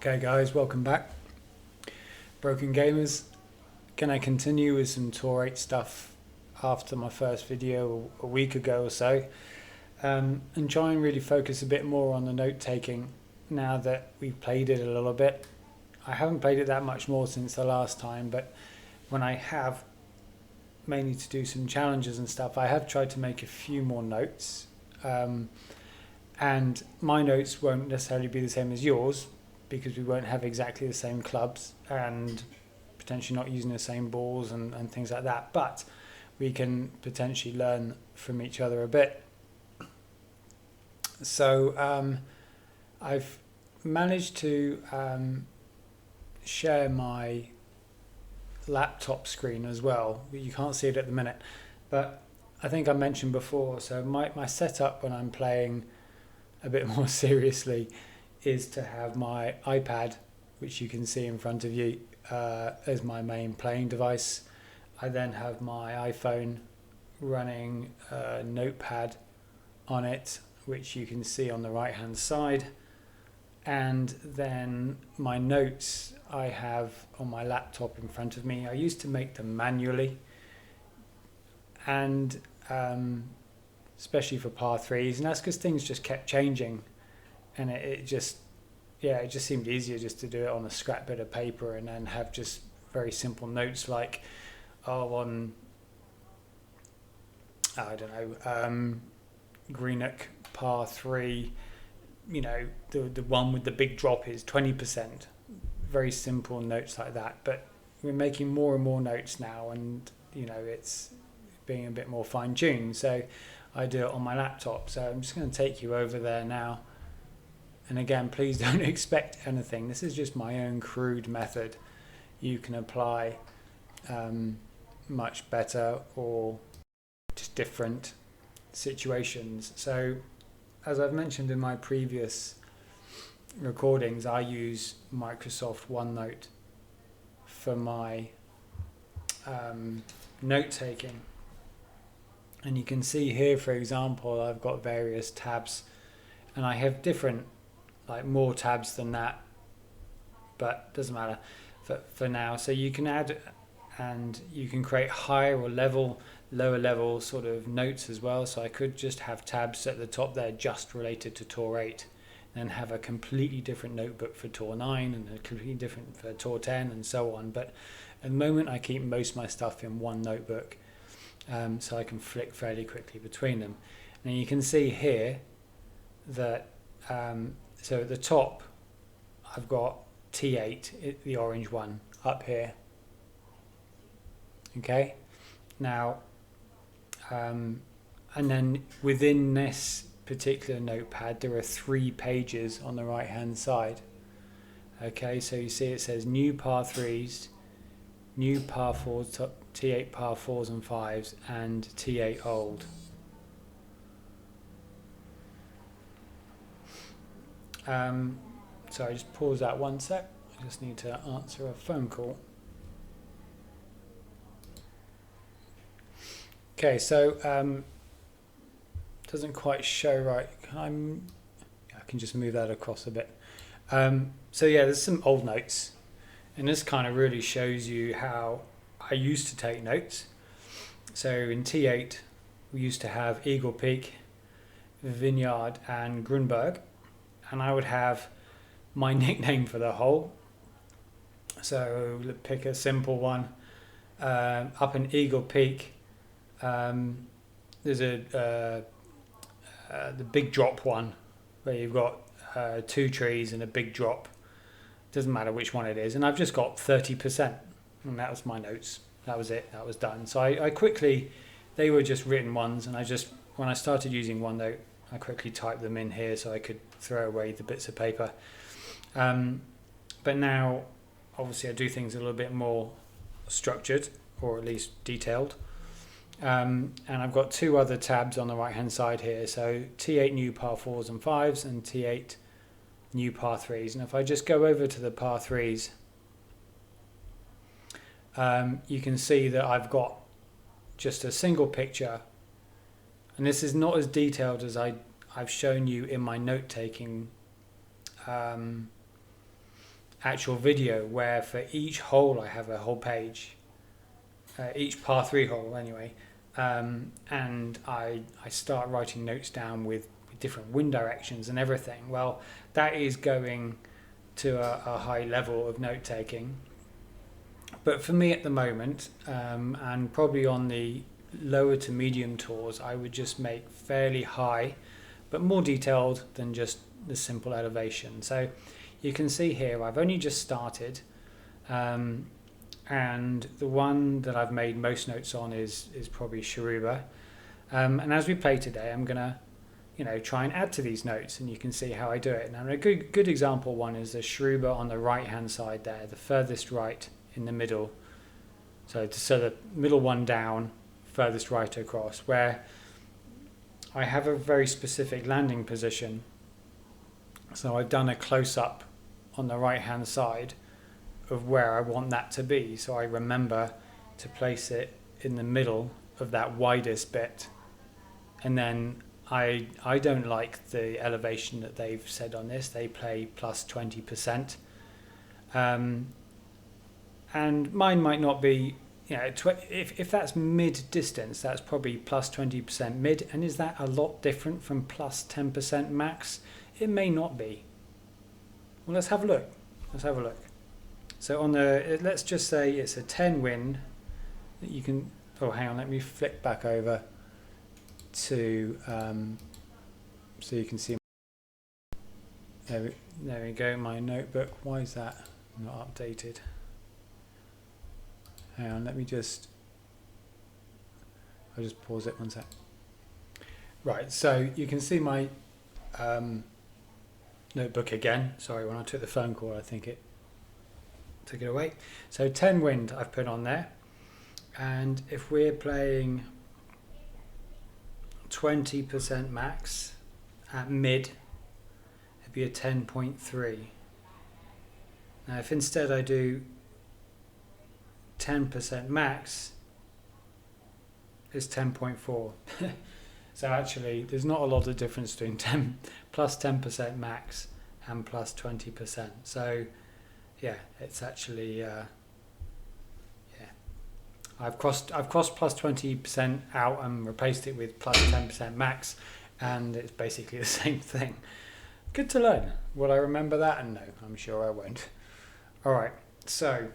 Okay guys, welcome back. Broken Gamers. Can I continue with some Tour 8 stuff after my first video a week ago or so, and try and really focus a bit more on the note taking now that we've played it a little bit. I haven't played it that much more since the last time, but when I have, mainly to do some challenges and stuff, I have tried to make a few more notes, and my notes won't necessarily be the same as yours because we won't have exactly the same clubs and potentially not using the same balls and things like that, but we can potentially learn from each other a bit. So I've managed to share my laptop screen as well. You can't see it at the minute, but I think I mentioned before, so my setup when I'm playing a bit more seriously is to have my iPad, which you can see in front of you, as my main playing device. I then have my iPhone running a notepad on it, which you can see on the right hand side, and then my notes I have on my laptop in front of me. I used to make them manually, and especially for par threes, and that's because things just kept changing, and it just seemed easier just to do it on a scrap bit of paper and then have just very simple notes like, on, I don't know, Greenock par 3, the one with the big drop is 20%. Very simple notes like that. But we're making more and more notes now, and it's being a bit more fine-tuned. So I do it on my laptop. So I'm just going to take you over there now. And again, please don't expect anything. This is just my own crude method. You can apply much better or just different situations. So as I've mentioned in my previous recordings, I use Microsoft OneNote for my note taking. And you can see here, for example, I've got various tabs, and I have different, more tabs than that, but doesn't matter for now. So you can add, and you can create higher or lower level sort of notes as well. So I could just have tabs at the top there just related to Tour 8, then have a completely different notebook for Tour 9 and a completely different for Tour 10 and so on. But at the moment I keep most of my stuff in one notebook, so I can flick fairly quickly between them. And you can see here that so at the top I've got T8, the orange one, up here. Okay, now and then within this particular notepad there are 3 pages on the right hand side. Okay, so you see it says new par 3s, new par 4s, T8 par 4s and 5s, and T8 old. So I just pause that one sec. I just need to answer a phone call. Okay, so doesn't quite show right. I can just move that across a bit. So yeah, there's some old notes, and this kind of really shows you how I used to take notes. So in T8 we used to have Eagle Peak, Vineyard and Grunberg, and I would have my nickname for the hole. So pick a simple one. Up in Eagle Peak, there's the big drop one where you've got 2 trees and a big drop. Doesn't matter which one it is, and I've just got 30%, and that was my notes. That was it. That was done. So I quickly, they were just written ones, and when I started using OneNote, I quickly typed them in here so I could throw away the bits of paper. But now, obviously, I do things a little bit more structured, or at least detailed. And I've got 2 other tabs on the right hand side here. So T8 new par 4s and 5s, and T8 new par 3s. And if I just go over to the par 3s, you can see that I've got just a single picture, and this is not as detailed as I've shown you in my note taking actual video where for each hole I have a whole page, each par 3 hole anyway, and I start writing notes down with different wind directions and everything. Well, that is going to a high level of note taking. But for me at the moment, and probably on the lower to medium tours, I would just make fairly high, but more detailed than just the simple elevation. So you can see here I've only just started, and the one that I've made most notes on is probably Sharuba. And as we play today, I'm gonna try and add to these notes, and you can see how I do it. Now a good example one is the Sharuba on the right hand side there, the furthest right in the middle. So the middle one down, furthest right across, where I have a very specific landing position. So I've done a close-up on the right hand side of where I want that to be, so I remember to place it in the middle of that widest bit. And then I don't like the elevation that they've said on this. They play plus 20%, and mine might not be, if that's mid distance, that's probably plus 20% mid. And is that a lot different from plus 10% max? It may not be. Well, let's have a look. So on let's just say it's a 10 wind that you can, hang on, let me flick back over to, so you can see, there we go, my notebook. Why is that not updated? Hang on, I'll just pause it one sec. Right, so you can see my notebook again. Sorry, when I took the phone call, I think it took it away. So 10 wind I've put on there, and if we're playing 20% max at mid, it'd be a 10.3. Now if instead I do 10% max, is 10.4. So actually there's not a lot of difference between plus 10% max and plus 20%. So yeah, it's actually I've crossed plus 20% out and replaced it with plus 10% max, and it's basically the same thing. Good to learn. Will I remember that? And no, I'm sure I won't. All right, so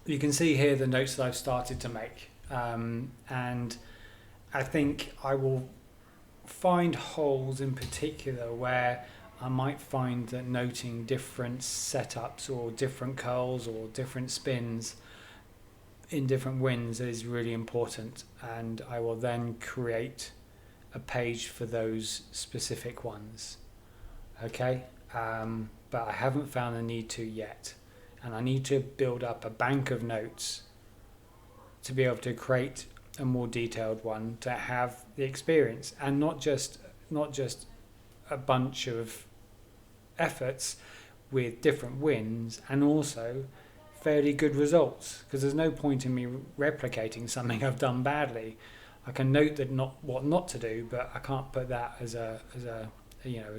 you can see here the notes that I've started to make, and I think I will find holes in particular where I might find that noting different setups or different curls or different spins in different winds is really important, and I will then create a page for those specific ones. Okay, but I haven't found the need to yet, and I need to build up a bank of notes to be able to create a more detailed one, to have the experience and not just a bunch of efforts with different winds, and also fairly good results, because there's no point in me replicating something I've done badly. I can note that what not to do, but I can't put that as a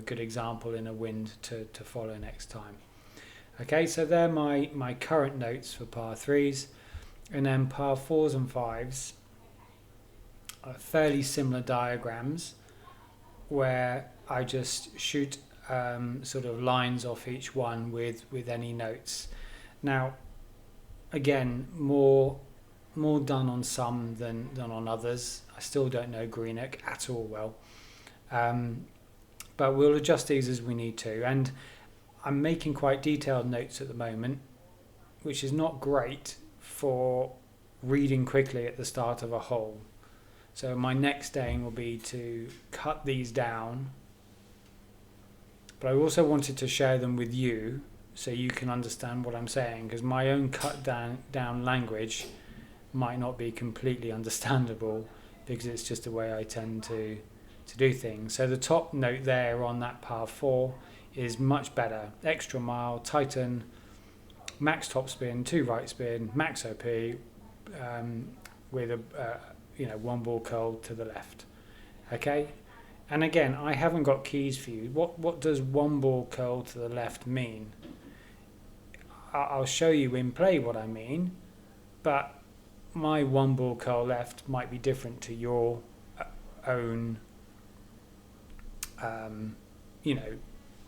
good example in a wind to follow next time. Okay, so they're my current notes for par 3s, and then par 4s and 5s are fairly similar diagrams where I just shoot sort of lines off each one with any notes. Now again, more done on some than on others. I still don't know Greenock at all well, but we'll adjust these as we need to. And I'm making quite detailed notes at the moment, which is not great for reading quickly at the start of a hole. So my next aim will be to cut these down, but I also wanted to share them with you so you can understand what I'm saying, because my own cut down language might not be completely understandable, because it's just the way I tend to do things. So the top note there on that par 4 is much better. Extra mile, tighten, max top spin, 2 right spin, max OP, with a one ball curl to the left. Okay, and again, I haven't got keys for you. What does one ball curl to the left mean? I'll show you in play what I mean, but my one ball curl left might be different to your own, you know,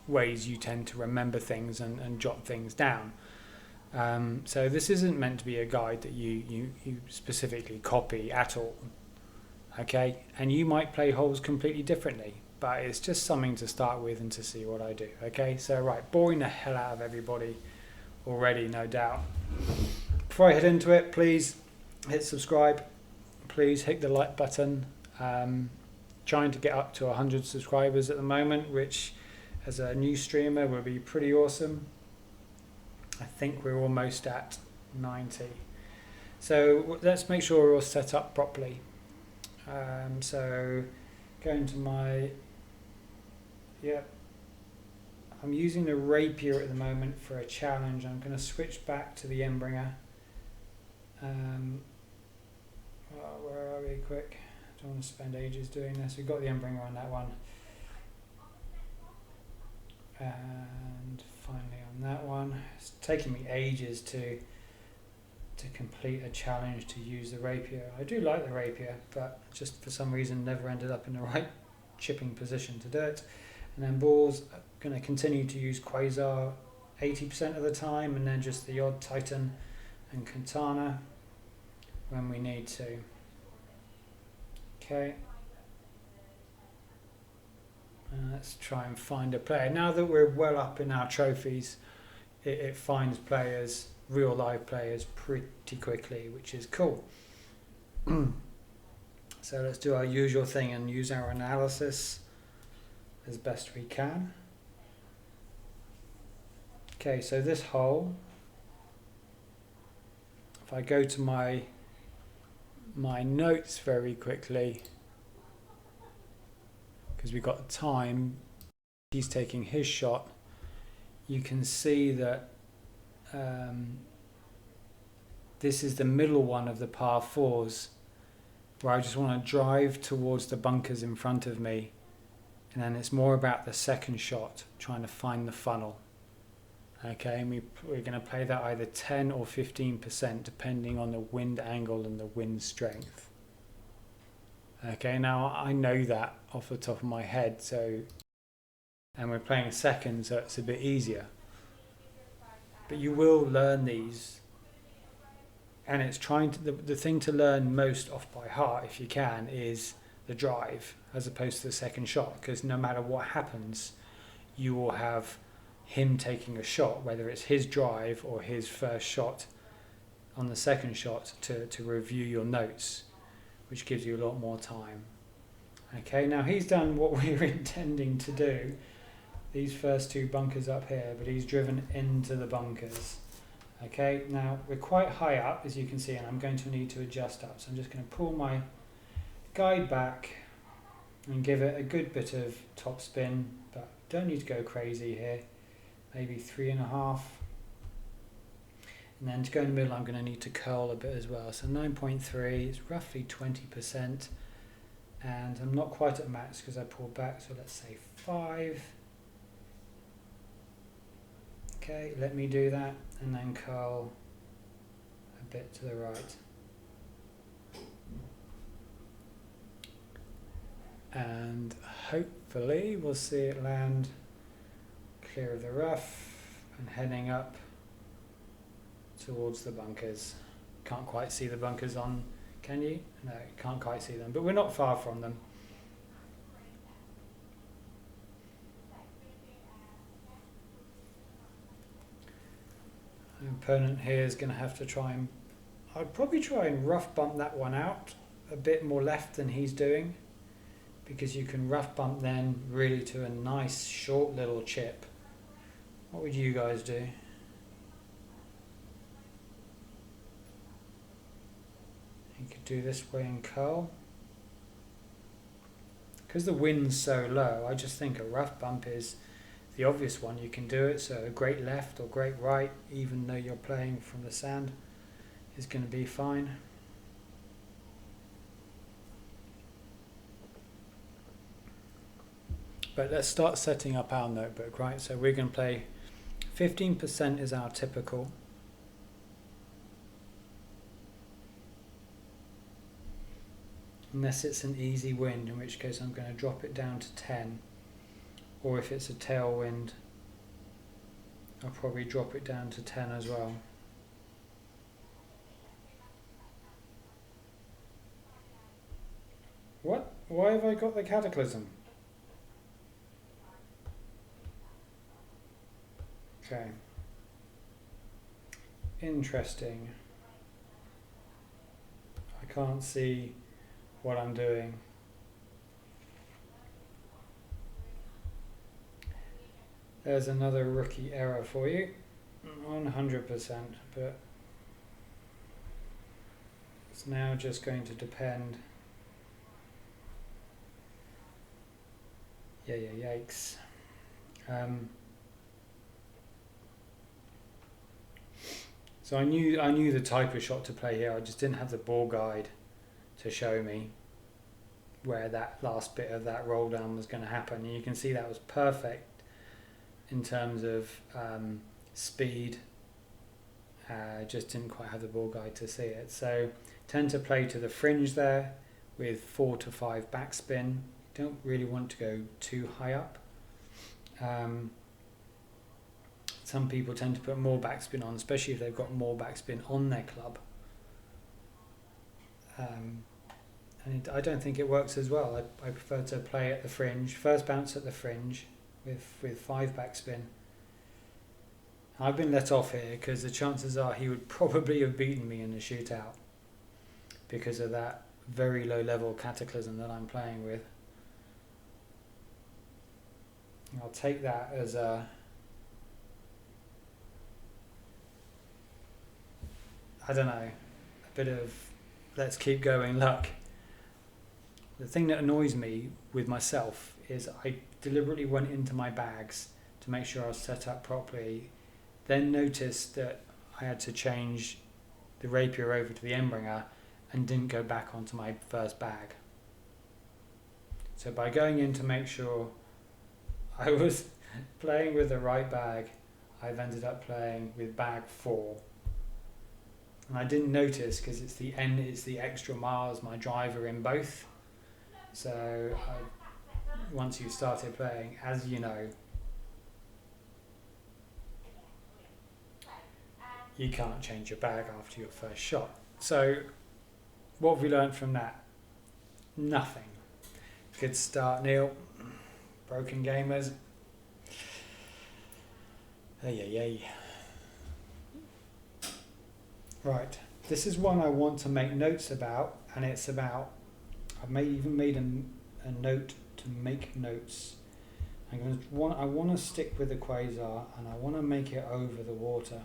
ways you tend to remember things and jot things down. So this isn't meant to be a guide that you specifically copy at all, okay? And you might play holes completely differently, but it's just something to start with and to see what I do, okay? So right, boring the hell out of everybody already, no doubt. Before I head into it, please hit subscribe, please hit the like button. Trying to get up to 100 subscribers at the moment, which as a new streamer would be pretty awesome. I think we're almost at 90. So let's make sure we're all set up properly. So going to my, I'm using the rapier at the moment for a challenge. I'm going to switch back to the Endbringer. Where are we? Quick. Don't want to spend ages doing this. We've got the Endbringer on that one. And finally on that one. It's taking me ages to complete a challenge to use the rapier. I do like the rapier, but just for some reason never ended up in the right chipping position to do it. And then balls, I'm going to continue to use Quazar 80% of the time, and then just the odd Titan and Katana when we need to. Okay. Let's try and find a player. Now that we're well up in our trophies, it finds players, real live players, pretty quickly, which is cool. So let's do our usual thing and use our analysis as best we can. Okay, so this hole, if I go to my notes very quickly, because we've got the time, he's taking his shot, you can see that this is the middle one of the par fours, where I just want to drive towards the bunkers in front of me, and then it's more about the second shot, trying to find the funnel. Okay, and we're going to play that either 10 or 15% depending on the wind angle and the wind strength. Okay, now I know that off the top of my head, so, and we're playing second, so it's a bit easier. But you will learn these, and it's trying to, the thing to learn most off by heart, if you can, is the drive as opposed to the second shot, because no matter what happens, you will have him taking a shot, whether it's his drive or his first shot on the second shot, to review your notes, which gives you a lot more time. Okay, now he's done what we were intending to do, these first two bunkers up here, but he's driven into the bunkers. Okay, now we're quite high up, as you can see, and I'm going to need to adjust up. So I'm just going to pull my guide back and give it a good bit of top spin, but don't need to go crazy here. Maybe 3.5. And then to go in the middle, I'm going to need to curl a bit as well. So 9.3 is roughly 20%. And I'm not quite at max because I pulled back, so let's say 5. Okay, let me do that, and then curl a bit to the right. And hopefully we'll see it land clear of the rough and heading up towards the bunkers. Can't quite see the bunkers on, can you? No, can't quite see them, but we're not far from them. The opponent here is going to have to try and, I'd probably try and rough bump that one out a bit more left than he's doing, because you can rough bump then really to a nice short little chip. What would you guys do? You could do this way and curl. Because the wind's so low, I just think a rough bump is the obvious one. You can do it, so a great left or great right, even though you're playing from the sand, is going to be fine. But let's start setting up our notebook, right? So we're going to play 15% is our typical. Unless it's an easy wind, in which case I'm going to drop it down to 10. Or if it's a tailwind, I'll probably drop it down to 10 as well. What? Why have I got the cataclysm? Okay. Interesting. I can't see what I'm doing. There's another rookie error for you. 100%, but it's now just going to depend. Yeah, yikes. So I knew the type of shot to play here. I just didn't have the ball guide to show me where that last bit of that roll down was going to happen. And you can see that was perfect in terms of speed. Just didn't quite have the ball guide to see it. So tend to play to the fringe there with 4 to 5 backspin. Don't really want to go too high up. Some people tend to put more backspin on, especially if they've got more backspin on their club. And I don't think it works as well. I prefer to play at the fringe, first bounce at the fringe with 5 backspin. I've been let off here because the chances are he would probably have beaten me in the shootout because of that very low level cataclysm that I'm playing with. I'll take that as a I don't know, a bit of let's keep going luck. The thing that annoys me with myself is I deliberately went into my bags to make sure I was set up properly, then noticed that I had to change the rapier over to the endbringer and didn't go back onto my first bag. So by going in to make sure I was playing with the right bag, I've ended up playing with bag 4. And I didn't notice because it's the extra miles my driver in both. So once you've started playing, as you know, you can't change your bag after your first shot. So what have we learned from that? Nothing. Good start, Neil. Broken gamers. Ay. Right, this is one I want to make notes about, and it's about, I've even made a note to make notes. I want to stick with the Quazar, and I want to make it over the water.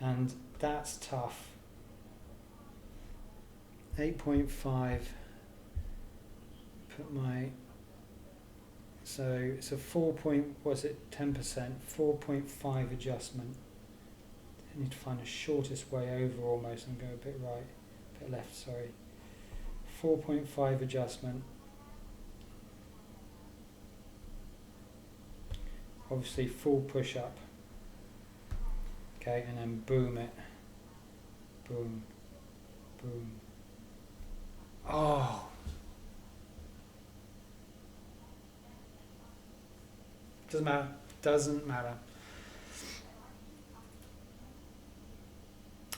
And that's tough. 8.5. Put my, so it's a 10%, 4.5 adjustment. I need to find the shortest way over almost and go a bit right, a bit left, sorry. 4.5 adjustment. Obviously full push up. Okay, and then boom it. Boom. Boom. Oh! Doesn't matter.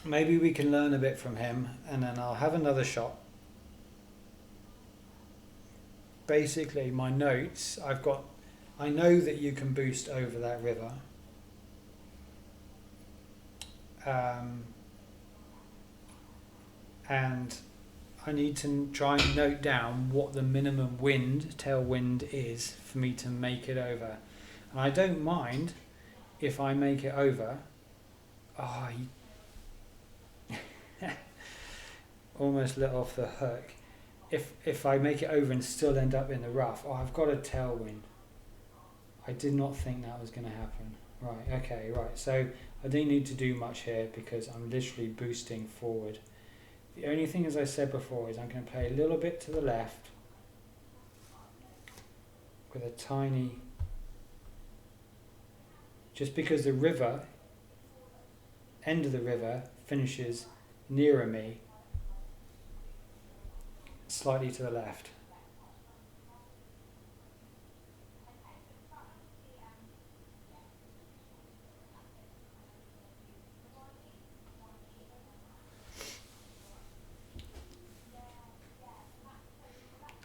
Maybe we can learn a bit from him, and then I'll have another shot. Basically, my notes, I know that you can boost over that river. And I need to try and note down what the minimum tailwind is for me to make it over. And I don't mind if I make it over. Almost let off the hook. If I make it over and still end up in the rough, I've got a tailwind. I did not think that was going to happen. Right, okay, right. So I don't need to do much here because I'm literally boosting forward. The only thing, as I said before, is I'm going to play a little bit to the left with a tiny just because the river, end of the river, finishes nearer me, slightly to the left.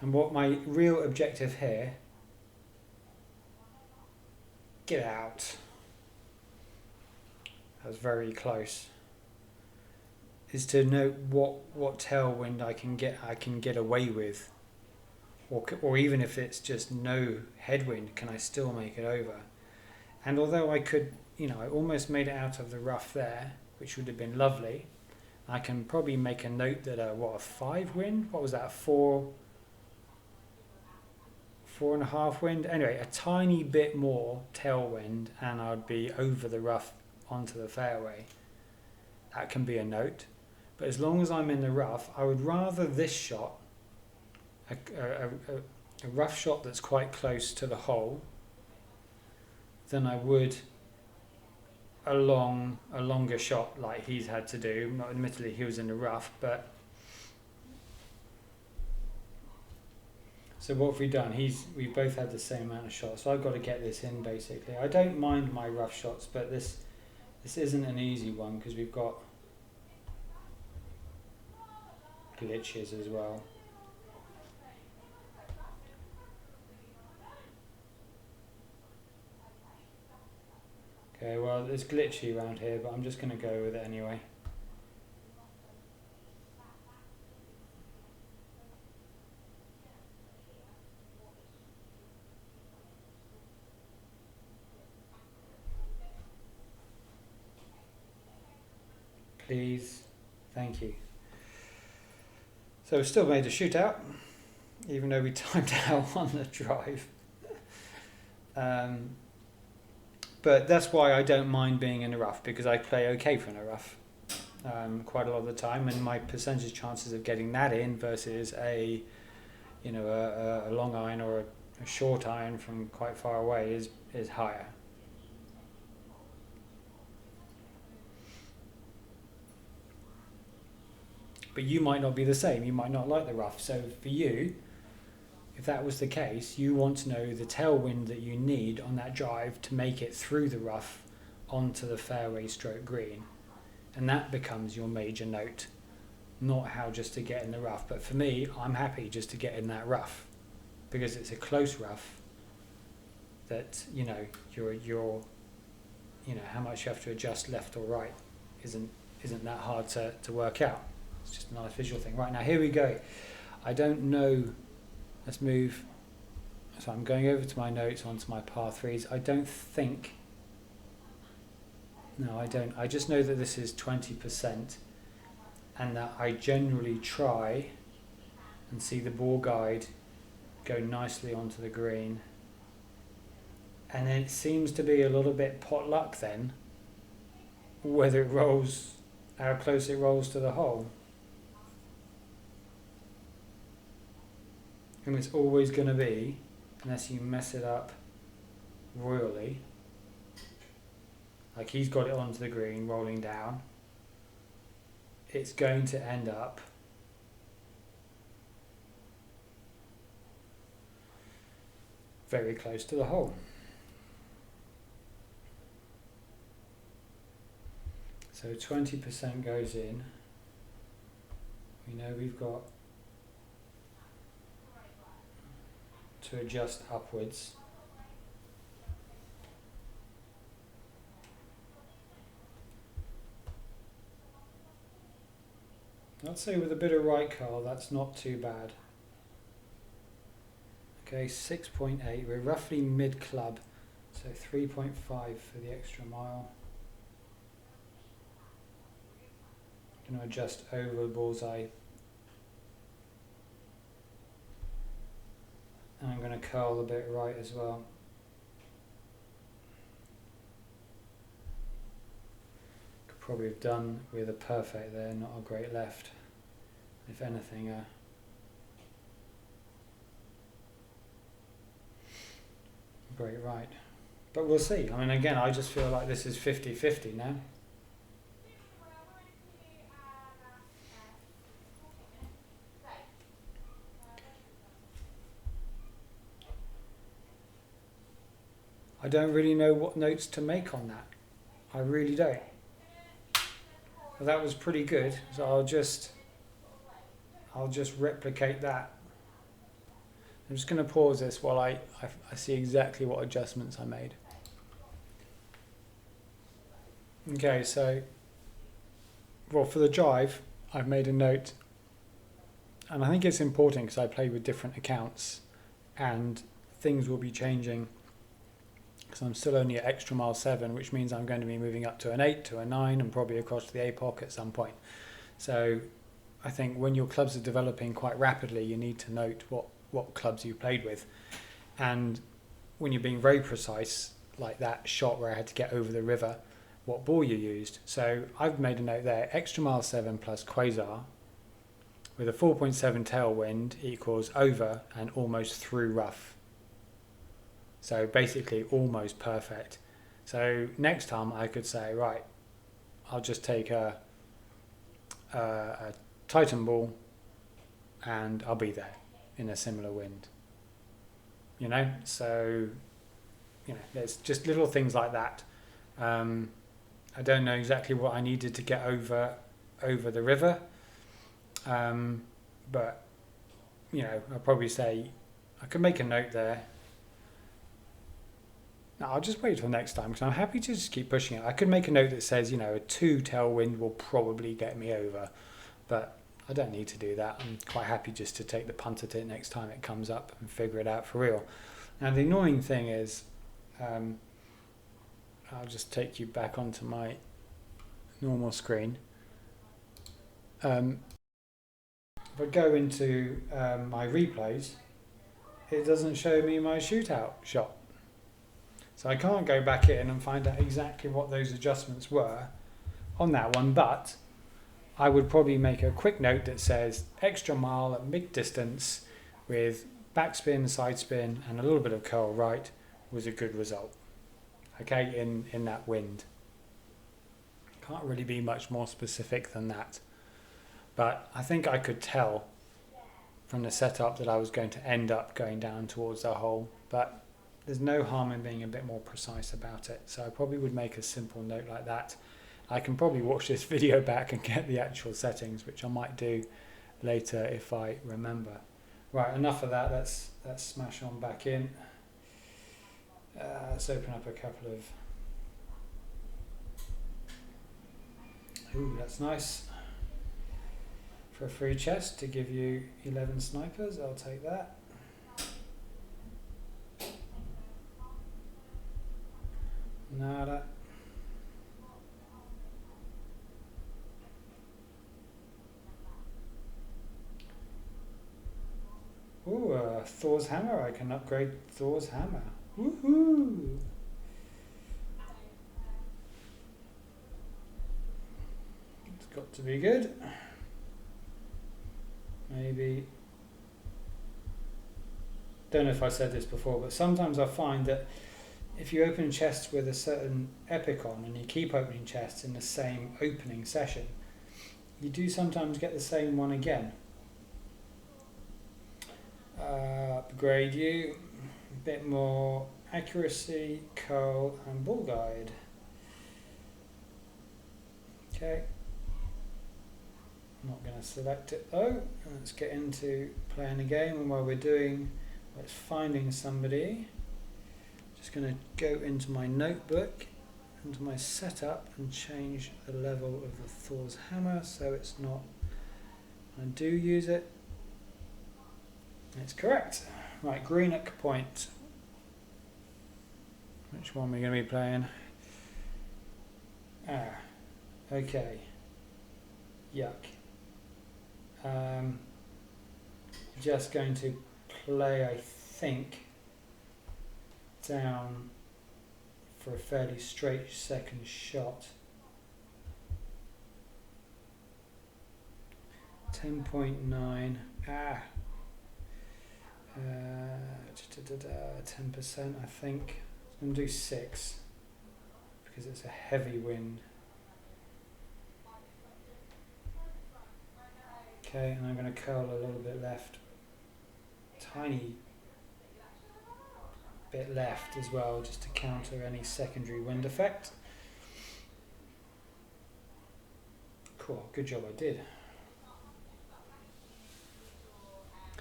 And what my real objective here, get out, that was very close, is to know what tailwind I can get away with, or even if it's just no headwind, can I still make it over? And although I could, I almost made it out of the rough there, which would have been lovely, I can probably make a note that a 5 wind, what was that, 4.5 wind, anyway, a tiny bit more tailwind and I'd be over the rough onto the fairway. That can be a note, but as long as I'm in the rough, I would rather this shot, a rough shot that's quite close to the hole, than I would a longer shot like he's had to do. Not admittedly he was in the rough, but so what have we done? We've both had the same amount of shots, so I've got to get this in basically. I don't mind my rough shots, but this isn't an easy one because we've got glitches as well. Okay, well it's glitchy around here, but I'm just going to go with it anyway. Please, thank you. So we still made a shootout, even though we timed out on the drive. But that's why I don't mind being in the rough, because I play okay from the rough quite a lot of the time, and my percentage chances of getting that in versus a long iron or a short iron from quite far away is higher. But you might not be the same. You might not like the rough. So for you, if that was the case, you want to know the tailwind that you need on that drive to make it through the rough onto the fairway stroke green. And that becomes your major note, not how just to get in the rough. But for me, I'm happy just to get in that rough because it's a close rough that, you're how much you have to adjust left or right isn't that hard to work out. It's just an artificial thing. Right, now here we go. I don't know. Let's move. So I'm going over to my notes onto my par threes. I don't. I just know that this is 20% and that I generally try and see the ball guide go nicely onto the green. And then it seems to be a little bit potluck then, whether it rolls, how close it rolls to the hole. And it's always going to be, unless you mess it up royally, like he's got it onto the green, rolling down, it's going to end up very close to the hole. So 20% goes in. We know we've got to adjust upwards. I'd say with a bit of right curl, that's not too bad. Okay, 6.8, we're roughly mid club, so 3.5 for the extra mile. I'm going to adjust over the bullseye. And I'm going to curl a bit right as well. Could probably have done with a perfect there, not a great left. If anything, great right. But we'll see. I mean, again, I just feel like this is 50-50 now. I don't really know what notes to make on that. I really don't. Well, that was pretty good, so I'll just replicate that. I'm just going to pause this while I see exactly what adjustments I made. Okay, so, well, for the drive, I've made a note, and I think it's important because I play with different accounts, and things will be changing, because I'm still only at extra mile 7, which means I'm going to be moving up to an 8, to a 9, and probably across to the APOC at some point. So I think when your clubs are developing quite rapidly, you need to note what clubs you've played with. And when you're being very precise, like that shot where I had to get over the river, what ball you used. So I've made a note there, extra mile 7 plus Quazar with a 4.7 tailwind equals over and almost through rough. So basically almost perfect. So next time I could say, right, I'll just take a Titan ball and I'll be there in a similar wind. You know, so, you know, there's just little things like that. I don't know exactly what I needed to get over the river. But, you know, I'll probably say I could make a note there. No, I'll just wait till next time because I'm happy to just keep pushing it. I could make a note that says, you know, a 2 tailwind will probably get me over, but I don't need to do that. I'm quite happy just to take the punt at it next time it comes up and figure it out for real. Now the annoying thing is, I'll just take you back onto my normal screen. If I go into my replays, it doesn't show me my shootout shot. So I can't go back in and find out exactly what those adjustments were on that one, but I would probably make a quick note that says extra mile at mid distance with backspin, side spin and a little bit of curl right was a good result. Okay, in that wind. Can't really be much more specific than that. But I think I could tell from the setup that I was going to end up going down towards the hole, but there's no harm in being a bit more precise about it. So I probably would make a simple note like that. I can probably watch this video back and get the actual settings, which I might do later if I remember. Right, enough of that. Let's smash on back in. Let's open up a couple of... Ooh, that's nice. For a free chest to give you 11 snipers, I'll take that. Nada. Ooh, Thor's hammer. I can upgrade Thor's hammer. Woohoo! It's got to be good. Maybe. Don't know if I said this before, but sometimes I find that if you open chests with a certain epic on and you keep opening chests in the same opening session, you do sometimes get the same one again. Upgrade you, a bit more accuracy, curl and ball guide. Okay, I'm not going to select it though. Let's get into playing a game, and while we're doing, let's finding somebody. Just going to go into my notebook, into my setup and change the level of the Thor's hammer so it's not, I do use it, it's correct. Right, Greenock Point. Which one are we going to be playing? Okay. Yuck. Just going to play, I think, down for a fairly straight second shot. 10.9. 10%, I think. I'm going to do 6 because it's a heavy wind. Okay, and I'm going to curl a little bit left, tiny bit left as well, just to counter any secondary wind effect. Cool, good job I did.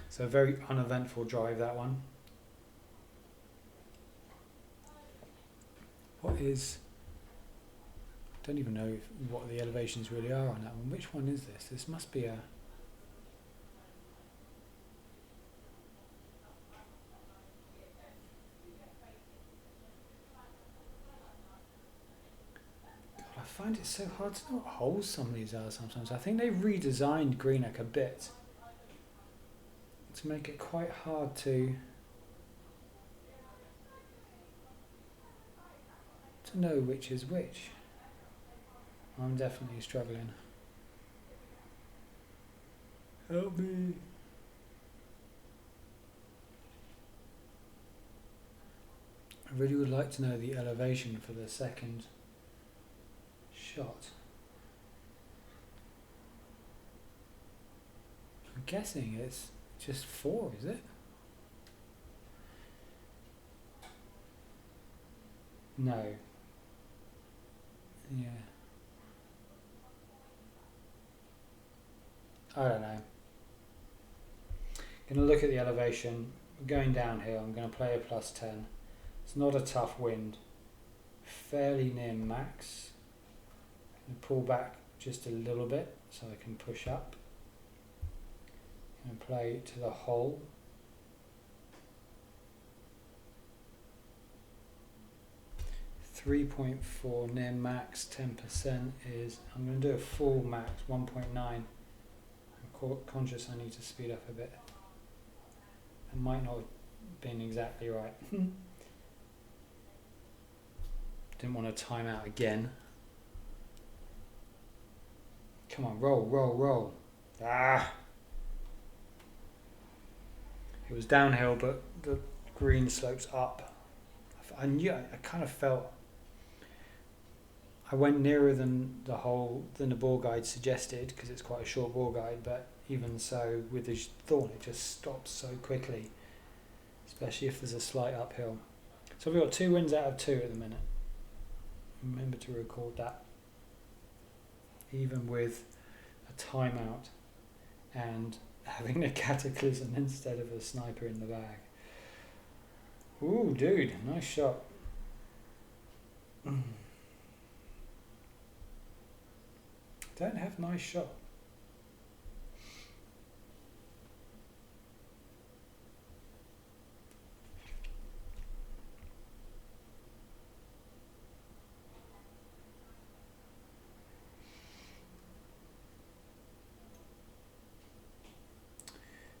So a very uneventful drive, that one. What is... I don't even know what the elevations really are on that one. Which one is this? This must be a... I find it so hard to know what holes some of these are sometimes. I think they redesigned Greenock a bit to make it quite hard to know which is which. I'm definitely struggling. Help me. I really would like to know the elevation for the second shot. I'm guessing it's just 4, is it? No. Yeah. I don't know. Going to look at the elevation. Going downhill, I'm going to play a +10. It's not a tough wind. Fairly near max. And pull back just a little bit so I can push up. And play to the hole. .4 near max, 10% is, I'm going to do a full max, 1.9. I'm conscious I need to speed up a bit. It might not have been exactly right. Didn't want to time out again. Come on, roll, roll, roll. Ah! It was downhill, but the green slopes up. I knew, I kind of felt I went nearer than the hole than the ball guide suggested because it's quite a short ball guide, but even so, with the thorn, it just stops so quickly, especially if there's a slight uphill. So we've got 2 wins out of 2 at the minute. Remember to record that, even with a timeout and having a cataclysm instead of a sniper in the bag. Ooh, dude, nice shot. Don't have nice shot.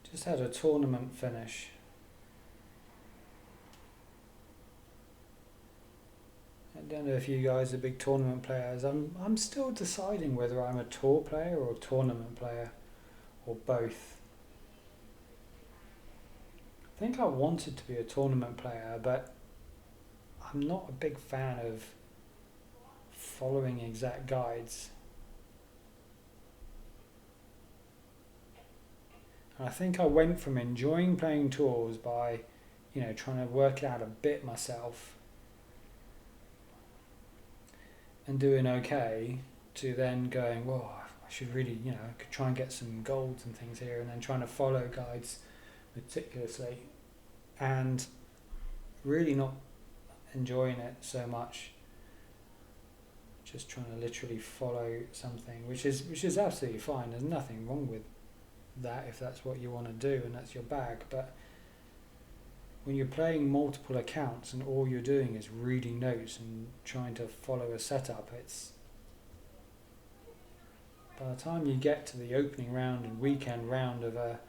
Just had a tournament finish. I don't know if you guys are big tournament players. I'm still deciding whether I'm a tour player or a tournament player, or both. I think I wanted to be a tournament player, but I'm not a big fan of following exact guides. And I think I went from enjoying playing tours by, trying to work it out a bit myself and doing okay, to then going, well, I should really, I could try and get some golds and things here, and then trying to follow guides meticulously and really not enjoying it so much, just trying to literally follow something, which is absolutely fine. There's nothing wrong with that if that's what you want to do and that's your bag, but when you're playing multiple accounts and all you're doing is reading notes and trying to follow a setup, it's by the time you get to the opening round and weekend round of a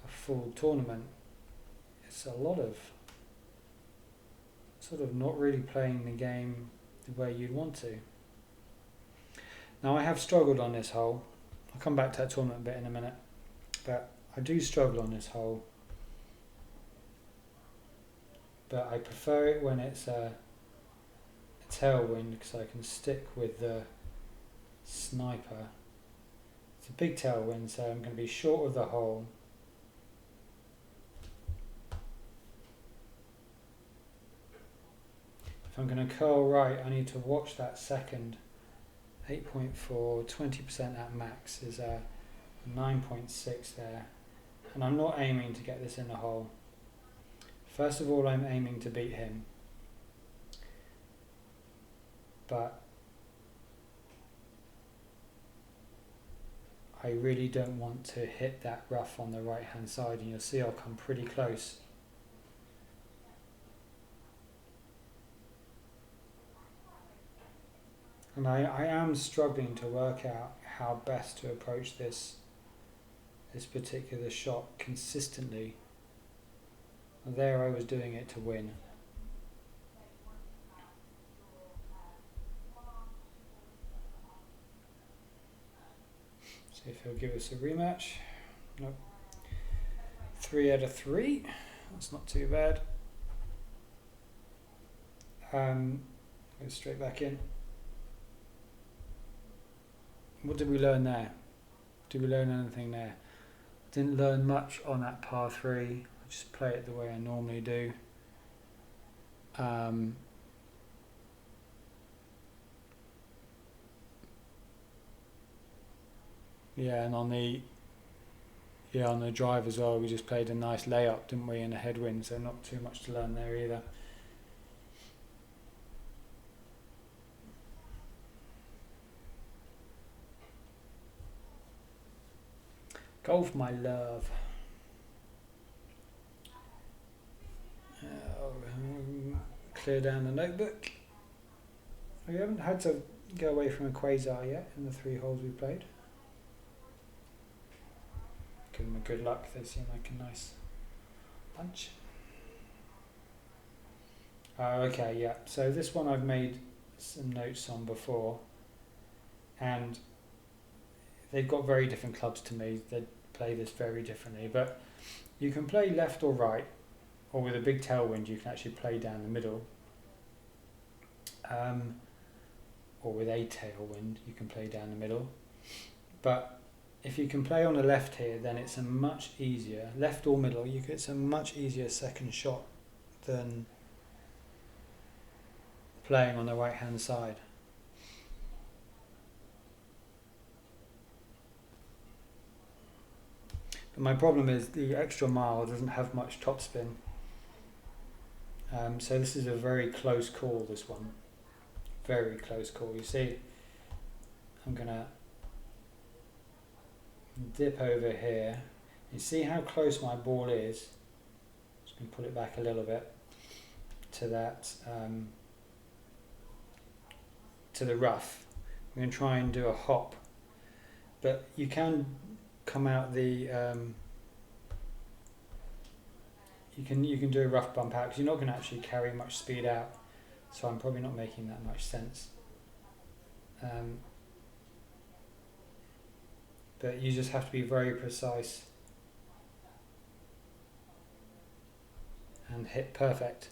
full tournament, it's a lot of sort of not really playing the game the way you'd want to. Now I have struggled on this hole. I'll come back to that tournament bit in a minute, but I do struggle on this hole. but I prefer it when it's a tailwind because I can stick with the sniper. It's a big tailwind, so I'm going to be short of the hole. If I'm going to curl right, I need to watch that second. 8.4, 20% at max is a 9.6 there. And I'm not aiming to get this in the hole. First of all, I'm aiming to beat him. But I really don't want to hit that rough on the right hand side, and you'll see I'll come pretty close. And I am struggling to work out how best to approach this particular shot consistently. And there I was doing it to win. See if he'll give us a rematch. Nope. 3 out of 3. That's not too bad. Go straight back in. What did we learn there? Did we learn anything there? Didn't learn much on that par 3. I just play it the way I normally do. Yeah, and on the drive as well, we just played a nice layup, didn't we, in a headwind, so not too much to learn there either. Golf, my love. Clear down the notebook. We haven't had to go away from a Quazar yet in the 3 holes we played. Give them a good luck, they seem like a nice bunch. Okay, yeah, so this one I've made some notes on before, and they've got very different clubs to me. They play this very differently, but you can play left or right, or with a big tailwind you can actually play down the middle, or with a tailwind you can play down the middle. But if you can play on the left here, then it's a much easier, left or middle, it's a much easier second shot than playing on the right hand side. But my problem is the extra mile doesn't have much topspin. So this is a very close call, this one. Very close call. You see, I'm going to dip over here. You see how close my ball is? Just going to pull it back a little bit to that, to the rough. I'm going to try and do a hop, but you can come out the you can do a rough bump out because you're not going to actually carry much speed out, so I'm probably not making that much sense. But you just have to be very precise and hit perfect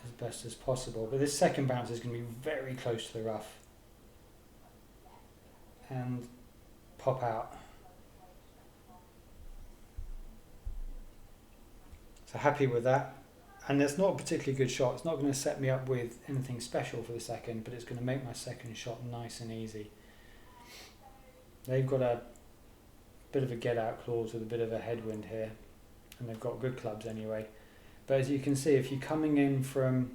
as best as possible. But this second bounce is going to be very close to the rough and pop out. So happy with that. And it's not a particularly good shot. It's not going to set me up with anything special for the second, but it's going to make my second shot nice and easy. They've got a bit of a get out clause with a bit of a headwind here, and they've got good clubs anyway. But as you can see, if you're coming in from,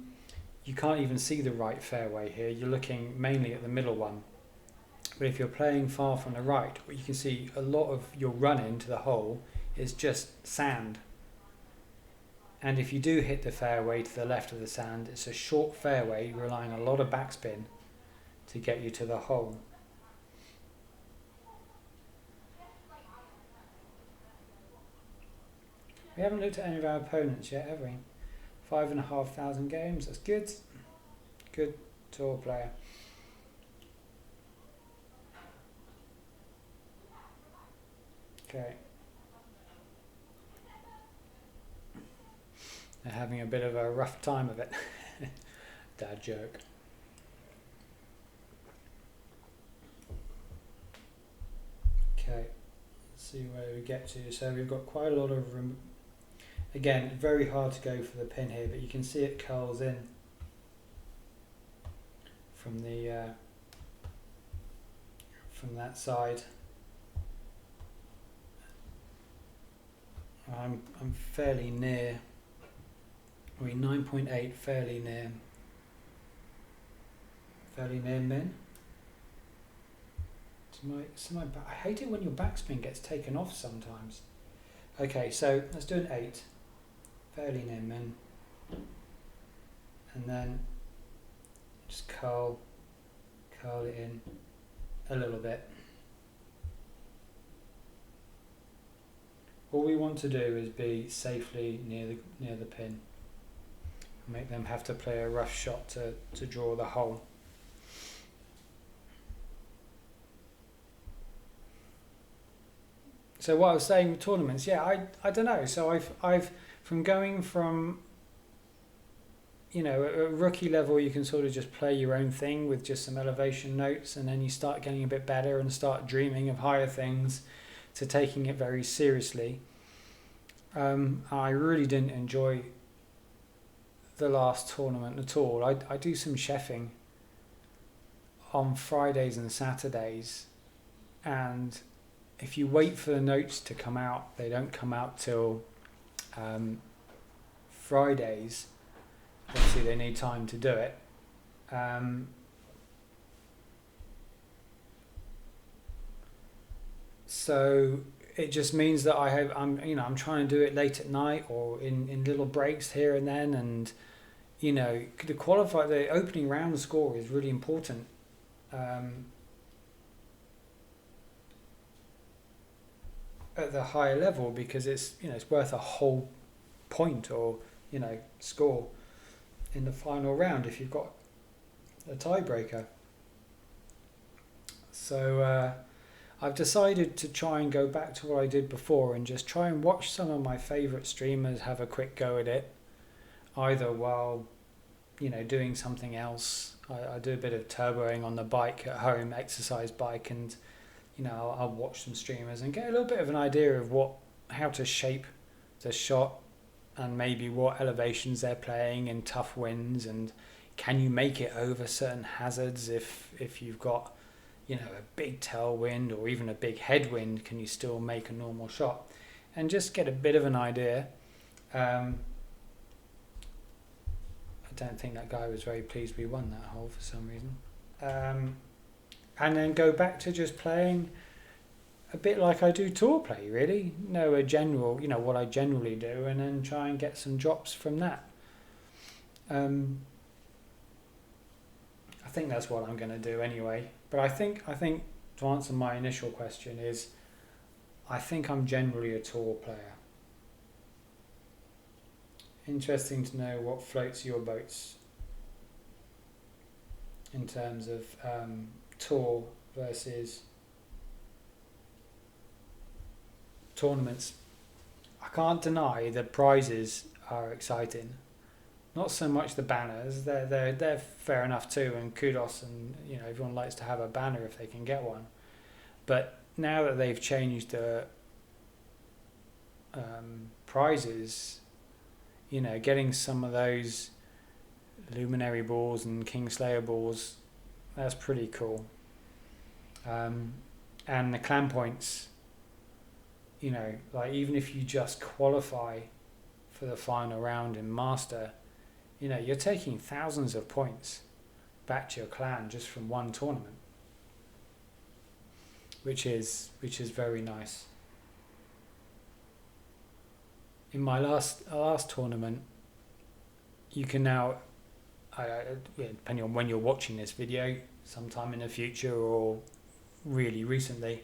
you can't even see the right fairway here, you're looking mainly at the middle one. But if you're playing far from the right, what you can see, a lot of your run into the hole is just sand. And if you do hit the fairway to the left of the sand, it's a short fairway relying on a lot of backspin to get you to the hole. We haven't looked at any of our opponents yet, have we? 5,500 games, that's good. Good tour player. Okay. they're having a bit of a rough time of it. Dad joke. Okay, let's see where we get to. So we've got quite a lot of room. Again, very hard to go for the pin here, but you can see it curls in from the from that side. I'm fairly near. We're 9.8, fairly near min. I hate it when your backspin gets taken off sometimes. Okay, so let's do an 8, fairly near min, and then just curl it in a little bit. All we want to do is be safely near the pin. Make them have to play a rough shot to draw the hole. So what I was saying with tournaments, yeah, I don't know. So I've from going from, you know, at rookie level you can sort of just play your own thing with just some elevation notes, and then you start getting a bit better and start dreaming of higher things, to taking it very seriously. I really didn't enjoy the last tournament at all. I do some chefing on Fridays and Saturdays, and if you wait for the notes to come out, they don't come out till Fridays. Obviously they need time to do it. So it just means that I'm trying to do it late at night or in little breaks here and then, and the opening round score is really important. At the higher level, because it's worth a whole point or score in the final round if you've got a tiebreaker. So I've decided to try and go back to what I did before and just try and watch some of my favourite streamers have a quick go at it, either while doing something else. I do a bit of turboing on the bike at home, exercise bike, and I'll watch some streamers and get a little bit of an idea of how to shape the shot, and maybe what elevations they're playing in tough winds, and can you make it over certain hazards if you've got a big tailwind or even a big headwind, can you still make a normal shot, and just get a bit of an idea. I don't think that guy was very pleased we won that hole for some reason. And then go back to just playing a bit like I do tour play, really. A general, what I generally do, and then try and get some drops from that. I think that's what I'm going to do anyway. But I think to answer my initial question is, I think I'm generally a tour player. Interesting to know what floats your boats in terms of tour versus tournaments. I can't deny the prizes are exciting. Not so much the banners. They're fair enough too, and kudos, and everyone likes to have a banner if they can get one. But now that they've changed the prizes, getting some of those Luminary balls and Kingslayer balls, that's pretty cool. And the clan points, like even if you just qualify for the final round in Master, you're taking thousands of points back to your clan just from one tournament, which is very nice. In my last tournament, you can now, depending on when you're watching this video, sometime in the future or really recently,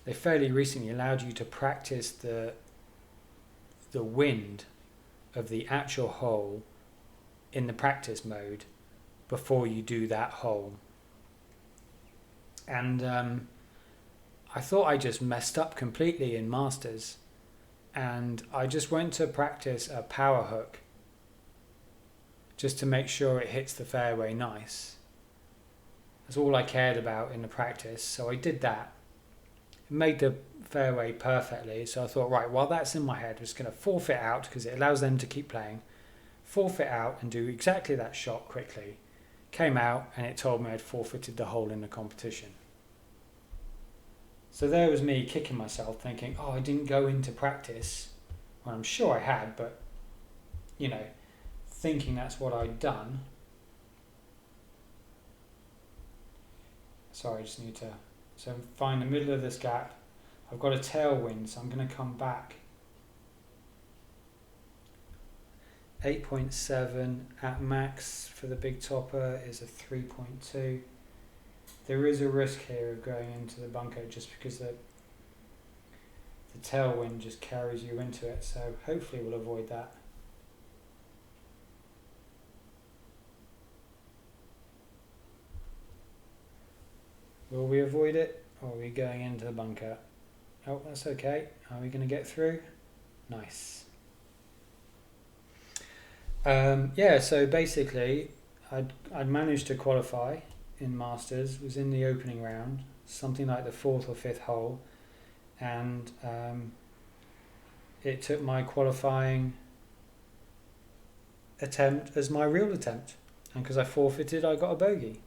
they fairly recently allowed you to practice the wind of the actual hole in the practice mode before you do that hole. And I thought I just messed up completely in Masters, and I just went to practice a power hook just to make sure it hits the fairway nice. That's all I cared about in the practice, so I did that. It made the fairway perfectly, so I thought, right, while that's in my head, I'm just going to forfeit out, because it allows them to keep playing, forfeit out and do exactly that shot quickly. Came out and it told me I'd forfeited the hole in the competition. So there was me kicking myself, thinking, oh, I didn't go into practice. Well, I'm sure I had, but, you know, thinking that's what I'd done. Sorry, I just need to... So find the middle of this gap. I've got a tailwind, so I'm going to come back. 8.7 at max for the big topper is a 3.2. There is a risk here of going into the bunker just because the tailwind just carries you into it, so hopefully we'll avoid that. Will we avoid it, or are we going into the bunker? Oh, that's okay. Are we going to get through? Nice. Yeah, so basically I'd managed to qualify in Masters, was in the opening round, something like the 4th or 5th hole, and it took my qualifying attempt as my real attempt, and because I forfeited, I got a bogey.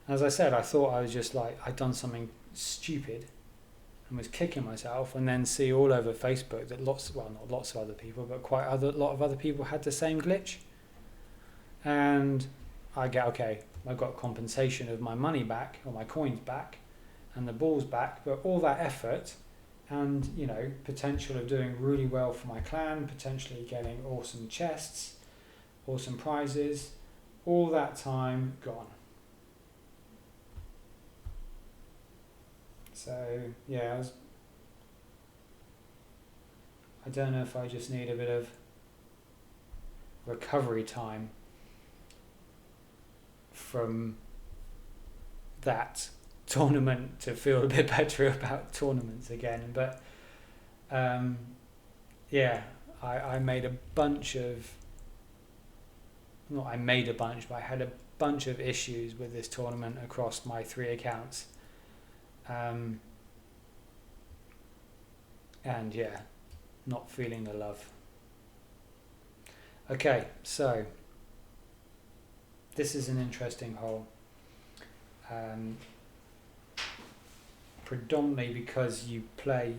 As I said, I thought I was just like, I'd done something stupid and was kicking myself, and then see all over Facebook that not lots of other people, but quite a lot of other people had the same glitch. And I get, okay, I got compensation of my money back, or my coins back, and the balls back, but all that effort and, you know, potential of doing really well for my clan, potentially getting awesome chests, awesome prizes, all that time gone. So yeah, I don't know if I just need a bit of recovery time from that tournament to feel a bit better about tournaments again. But yeah, I made a bunch of, not I made a bunch, but I had a bunch of issues with this tournament across my 3 accounts. And yeah, not feeling the love. Okay, so this is an interesting hole. Predominantly because you play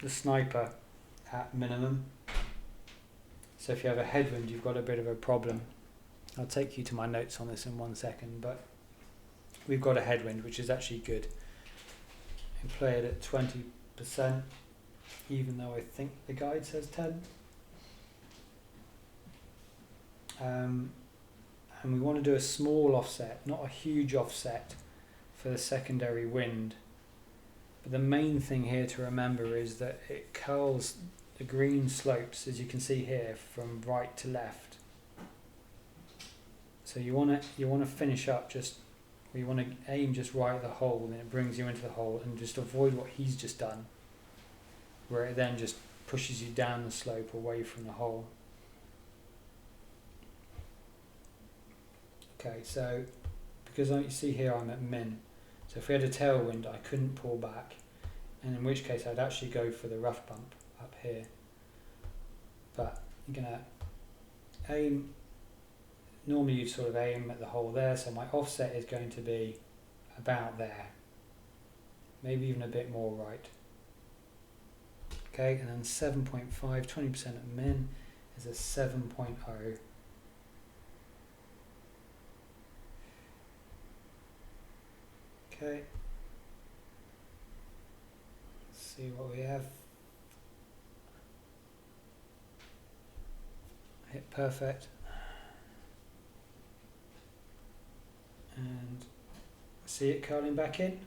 the sniper at minimum. So if you have a headwind, you've got a bit of a problem. I'll take you to my notes on this in 1 second, but we've got a headwind, which is actually good. We play it at 20%, even though I think the guide says 10. And we want to do a small offset, not a huge offset for the secondary wind. But the main thing here to remember is that it curls the green slopes, as you can see here, from right to left. So you want to finish up just, or you want to aim just right at the hole, and it brings you into the hole, and just avoid what he's just done, where it then just pushes you down the slope away from the hole. Okay, so because you see here I'm at min, so if we had a tailwind I couldn't pull back, and in which case I'd actually go for the rough bump up here. But you're going to aim, normally you'd sort of aim at the hole there, so my offset is going to be about there, maybe even a bit more right. Okay, and then 7.5, 20% at min is a 7.0. Okay, let's see what we have. Hit perfect. And see it curling back in.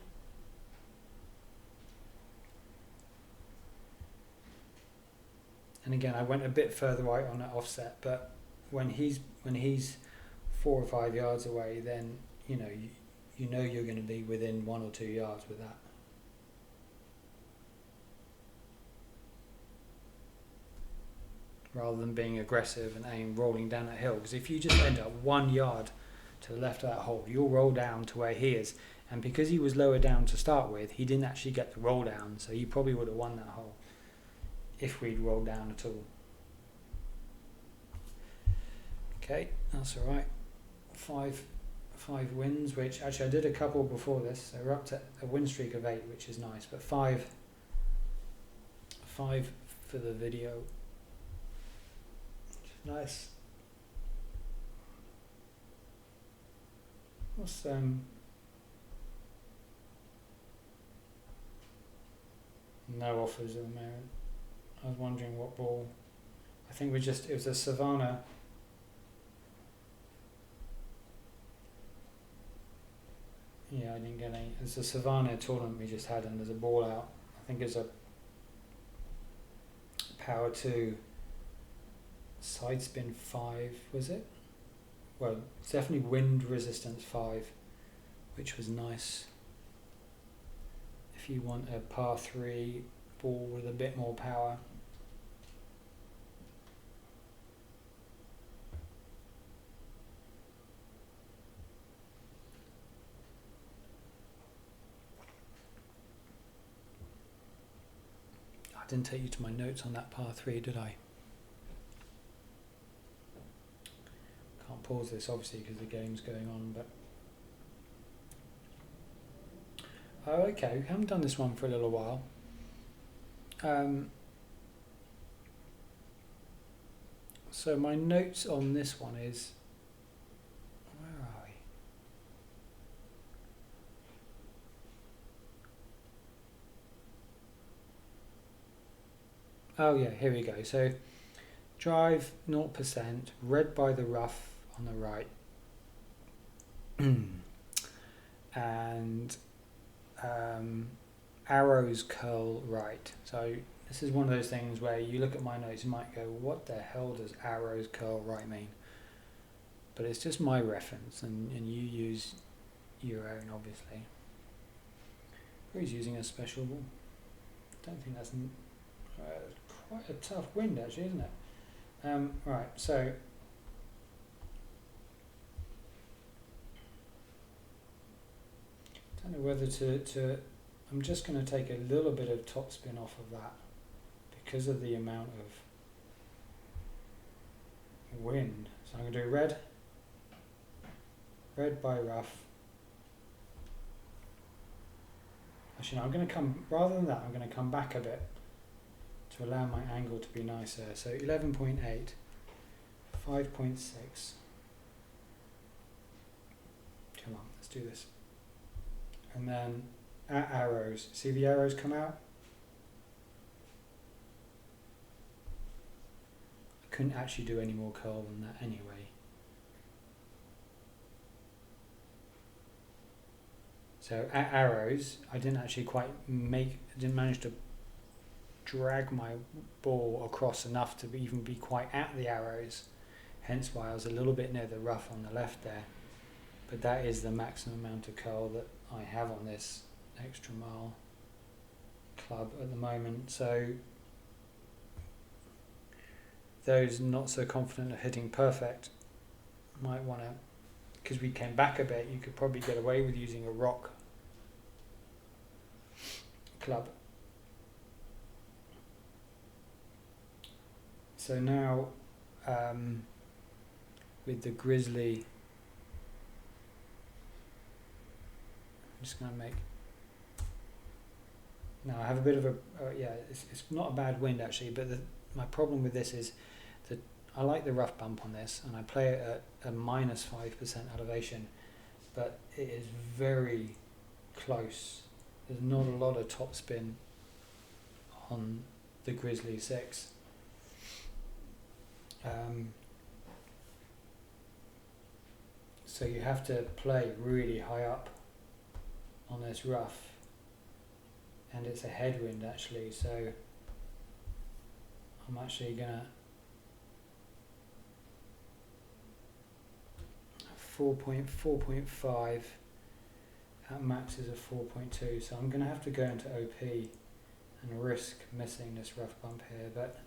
And again, I went a bit further right on that offset, but when he's 4 or 5 yards away, then you know you're going to be within 1 or 2 yards with that. rather than being aggressive and aim rolling down that hill. Because if you just end up 1 yard to the left of that hole, you'll roll down to where he is. And because he was lower down to start with, he didn't actually get the roll down, so he probably would have won that hole if we'd rolled down at all. Okay, that's all right. Five wins, which actually I did a couple before this, so we're up to a win streak of 8, which is nice. But five for the video, which is nice. What's no offers at the moment. I was wondering what ball. I think it was a Savannah. Yeah, I didn't get any. It's a Savannah tournament we just had, and there's a ball out. I think it's a power 2 side spin 5, was it? Well, it's definitely wind resistance 5, which was nice. If you want a par 3 ball with a bit more power. I didn't take you to my notes on that par 3, did I? Can't pause this obviously because the game's going on, but oh, okay, we haven't done this one for a little while. So my notes on this one is, where are we? Oh yeah, here we go. So drive 0%, red by the rough on the right, and arrows curl right. So this is one of those things where you look at my notes and might go, what the hell does arrows curl right mean? But it's just my reference, and you use your own, obviously. He's using a special ball. Don't think that's quite a tough wind actually, isn't it? Right, so don't know whether to I'm just going to take a little bit of topspin off of that because of the amount of wind. So I'm going to do red by rough. Actually, no, I'm going to rather than that, I'm going to come back a bit to allow my angle to be nicer. So 11.8, 5.6. Come on, let's do this. And then at arrows, see the arrows come out? I couldn't actually do any more curl than that anyway. So at arrows, I didn't actually didn't manage to drag my ball across enough to even be quite at the arrows, hence why I was a little bit near the rough on the left there. But that is the maximum amount of curl that I have on this extra mile club at the moment. So those not so confident of hitting perfect might want to, because we came back a bit, you could probably get away with using a rock club. So now with the Grizzly, I'm just going to make, now I have a bit of a, it's not a bad wind actually, but my problem with this is that I like the rough bump on this, and I play it at a minus 5% elevation, but it is very close. There's not a lot of topspin on the Grizzly 6. So you have to play really high up on this rough, and it's a headwind actually, so I'm actually gonna 4.5 at max is a 4.2, so I'm gonna have to go into OP and risk missing this rough bump here, but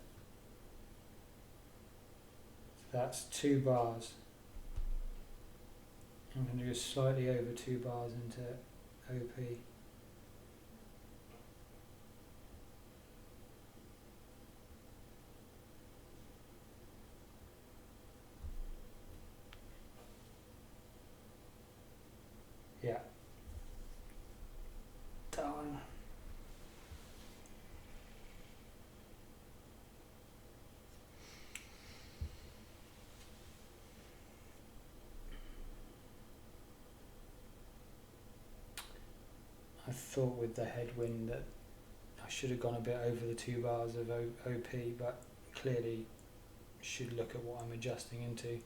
that's 2 bars. I'm going to go slightly over 2 bars into OP. Yeah. Done. I thought with the headwind that I should have gone a bit over the 2 bars of OP, but clearly should look at what I'm adjusting into.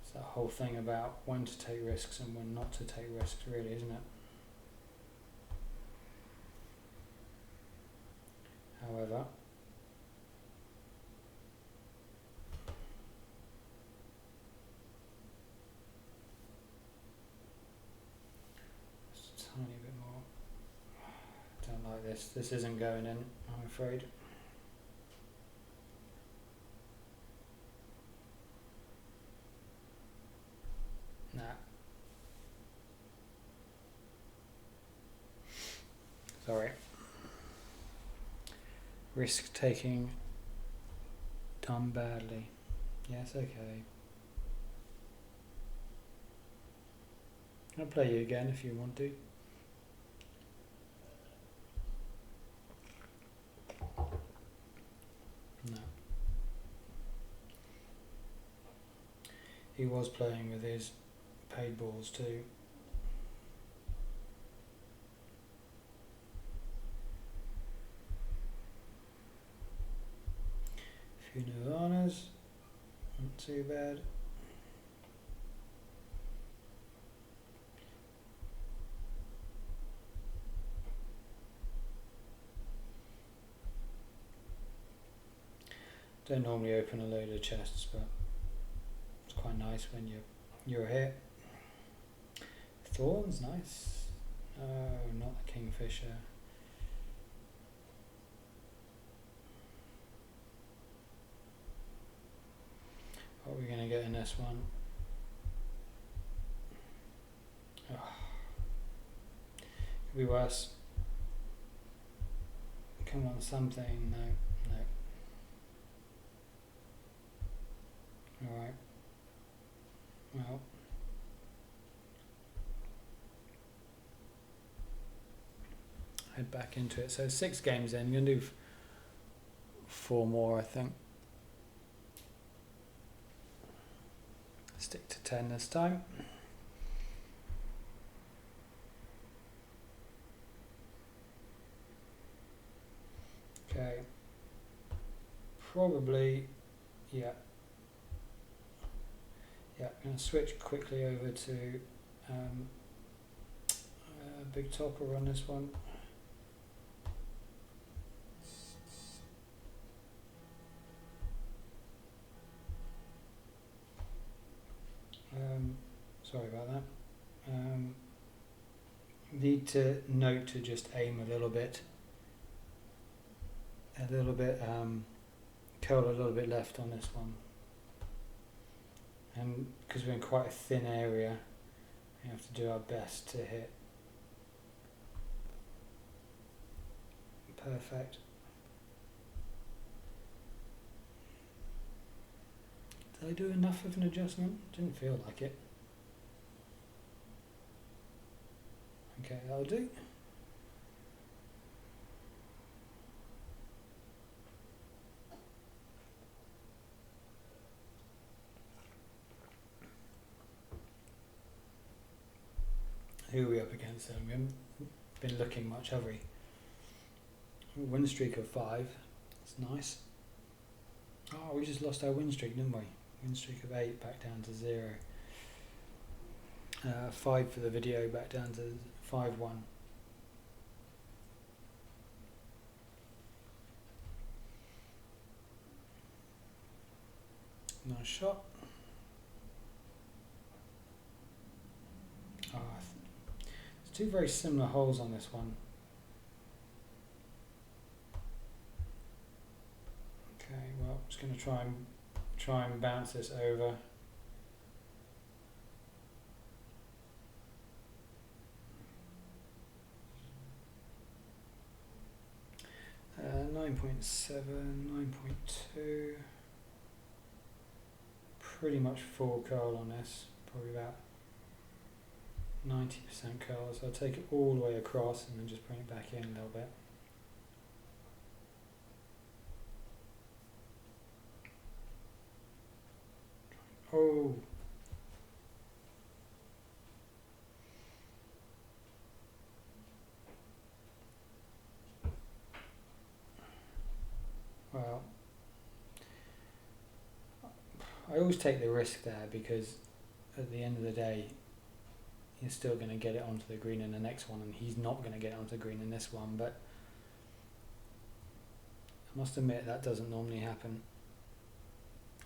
It's that whole thing about when to take risks and when not to take risks, really, isn't it? However, just a tiny bit more. Don't like this. This isn't going in, I'm afraid. Nah. Sorry. Risk taking done badly. Yes, okay. I'll play you again if you want to. No. He was playing with his paid balls too. A few nirvanas, not too bad. Don't normally open a load of chests, but it's quite nice when you're here. Thorns, nice. Oh, not the Kingfisher. What are we going to get in this one? Oh. Could be worse. Come on, something. No. Alright. Well. Head back into it. So 6 games in. I'm going to do 4 more, I think. Stick to 10 this time. Okay. Probably, yeah. Yeah, I'm going to switch quickly over to Big Topper on this one. Sorry about that. Need to note to just aim a little bit, curl a little bit left on this one. And because we're in quite a thin area, we have to do our best to hit. Perfect. Did I do enough of an adjustment? Didn't feel like it. Okay, that'll do. Who are we up against then? We haven't been looking much, have we? Win streak of 5. That's nice. Oh, we just lost our win streak, didn't we? Win streak of 8 back down to 0. 5 for the video, back down to 5-1. Nice shot. Oh, there's 2 very similar holes on this one. going to try and bounce this over. 9.7, 9.2. Pretty much full curl on this, probably about 90% curl. So I'll take it all the way across and then just bring it back in a little bit. Oh. Well, I always take the risk there because at the end of the day, you're still going to get it onto the green in the next one, and he's not going to get it onto the green in this one, but I must admit that doesn't normally happen.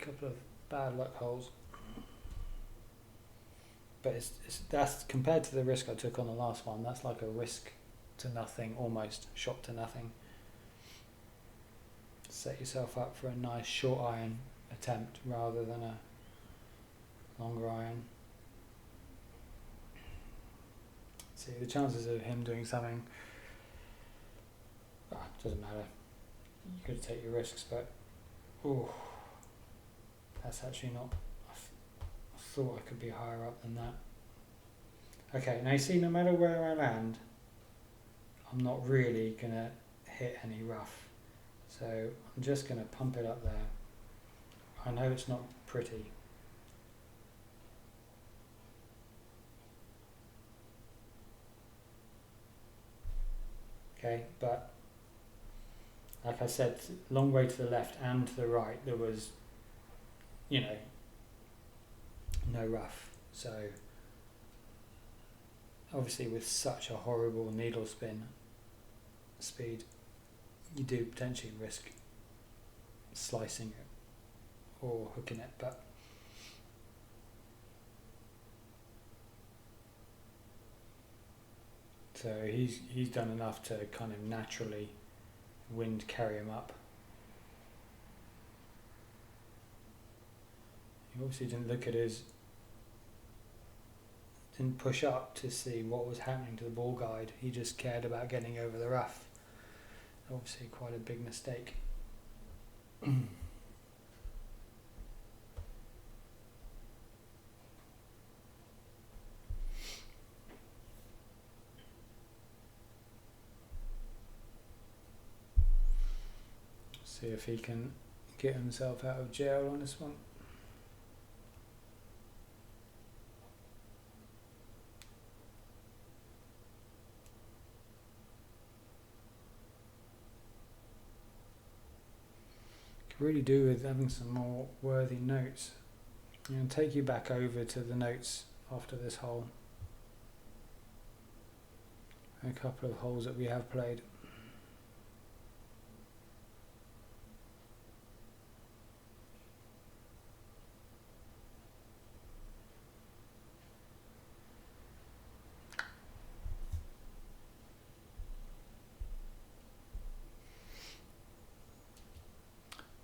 A couple of bad luck holes. But that's compared to the risk I took on the last one, that's like a risk to nothing, almost shot to nothing. Set yourself up for a nice short iron attempt rather than a longer iron. See, the chances of him doing something, doesn't matter. You could take your risks, but that's actually not. I thought I could be higher up than that. Okay, now you see, no matter where I land, I'm not really gonna hit any rough. So I'm just going to pump it up there. I know it's not pretty. Okay, but like I said, long way to the left and to the right, there was, no rough. So obviously with such a horrible needle spin speed, you do potentially risk slicing it or hooking it, but so he's done enough to kind of naturally wind carry him up. He obviously didn't didn't push up to see what was happening to the ball guide. He just cared about getting over the rough. Obviously quite a big mistake. See if he can get himself out of jail on this one. Really do with having some more worthy notes. I'm going to take you back over to the notes after this hole. A couple of holes that we have played.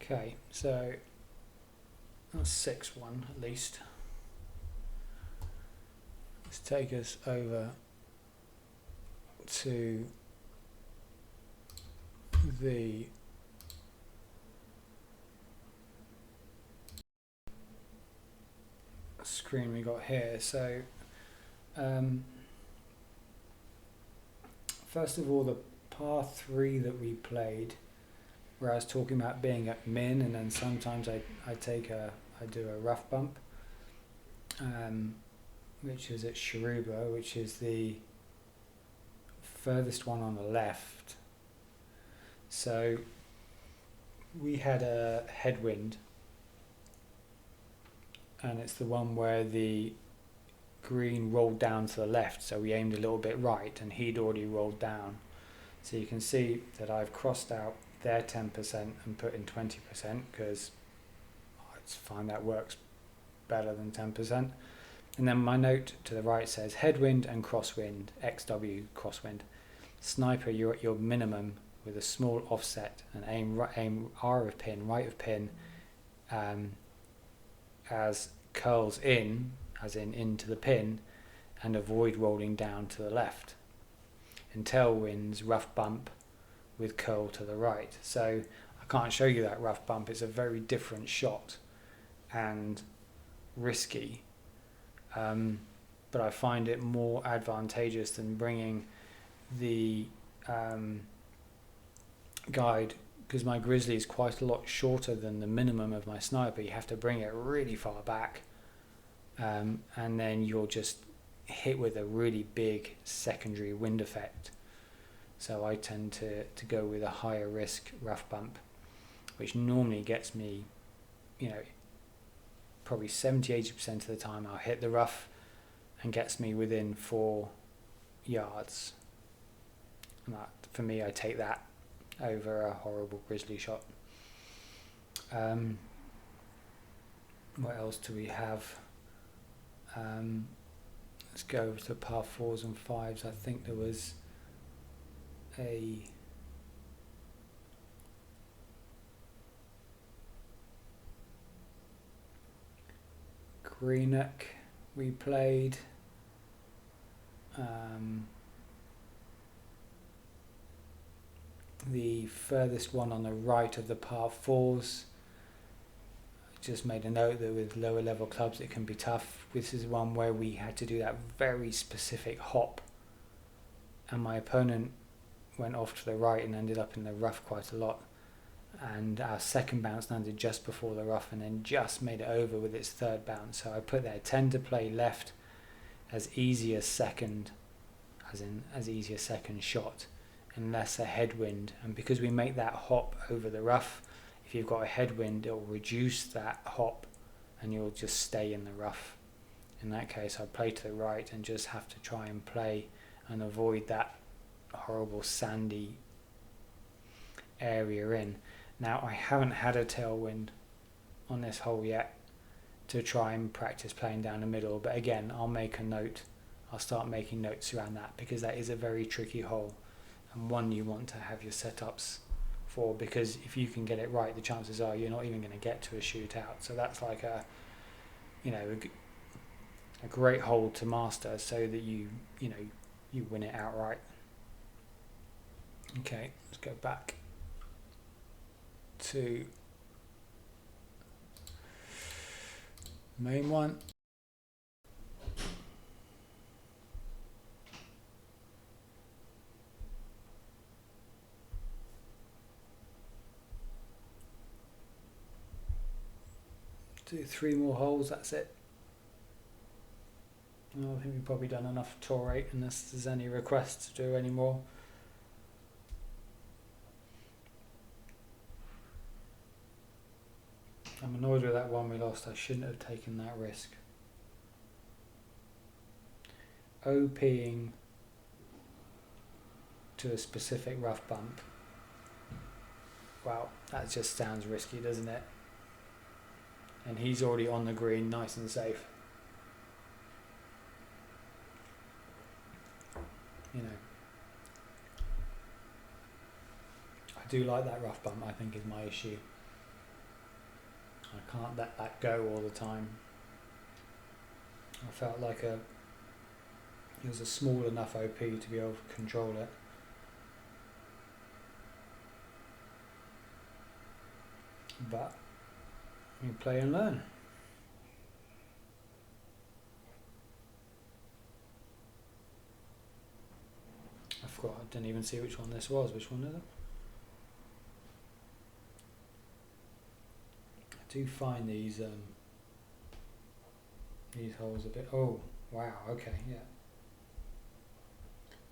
Okay, so that's 6-1 at least. Let's take us over to the screen we got here. So first of all, the par 3 that we played, where I was talking about being at min, and then sometimes I do a rough bump, which is at Sharuba, which is the furthest one on the left. So we had a headwind, and it's the one where the green rolled down to the left, so we aimed a little bit right and he'd already rolled down. So you can see that I've crossed out their 10% and put in 20% because I find that works better than 10%. And then my note to the right says Headwind and Crosswind, XW Crosswind. Sniper, you're at your minimum with a small offset and aim R of pin, right of pin, as curls in, as in into the pin, and avoid rolling down to the left. And tailwinds rough bump with curl to the right. So I can't show you that rough bump. It's a very different shot and risky. But I find it more advantageous than bringing the guide, because my grizzly is quite a lot shorter than the minimum of my sniper. You have to bring it really far back, and then you'll just hit with a really big secondary wind effect. So I tend to go with a higher risk rough bump, which normally gets me, probably 70-80% of the time I'll hit the rough and gets me within 4 yards. And that, for me, I take that over a horrible grizzly shot. What else do we have? Let's go over to par 4s and 5s. I think there was a Greenock we played. The furthest one on the right of the par 4s. Just made a note that with lower level clubs it can be tough. This is one where we had to do that very specific hop, and my opponent went off to the right and ended up in the rough quite a lot, and our second bounce landed just before the rough and then just made it over with its third bounce. So I put there, tend to play left as easy as second, as easy as second shot, unless a headwind. And because we make that hop over the rough, if you've got a headwind, it will reduce that hop and you'll just stay in the rough. In that case, I play to the right and just have to try and play and avoid that horrible sandy area in. Now, I haven't had a tailwind on this hole yet to try and practice playing down the middle, but again, I'll make a note. I'll start making notes around that, because that is a very tricky hole and one you want to have your setups for, because if you can get it right, the chances are you're not even going to get to a shootout. So that's like a great hole to master, so that you win it outright. Okay, let's go back to main one. Do 3 more holes, that's it. Well, I think we've probably done enough tour 8 unless there's any requests to do any more. I'm annoyed with that one we lost. I shouldn't have taken that risk. OPing to a specific rough bump. Wow, that just sounds risky, doesn't it? And he's already on the green, nice and safe. I do like that rough bump, I think, is my issue. I can't let that go all the time. I felt like it was a small enough OP to be able to control it. But you play and learn. I forgot, I didn't even see which one this was. Which one is it? I do find these holes a bit... Oh, wow, okay, yeah.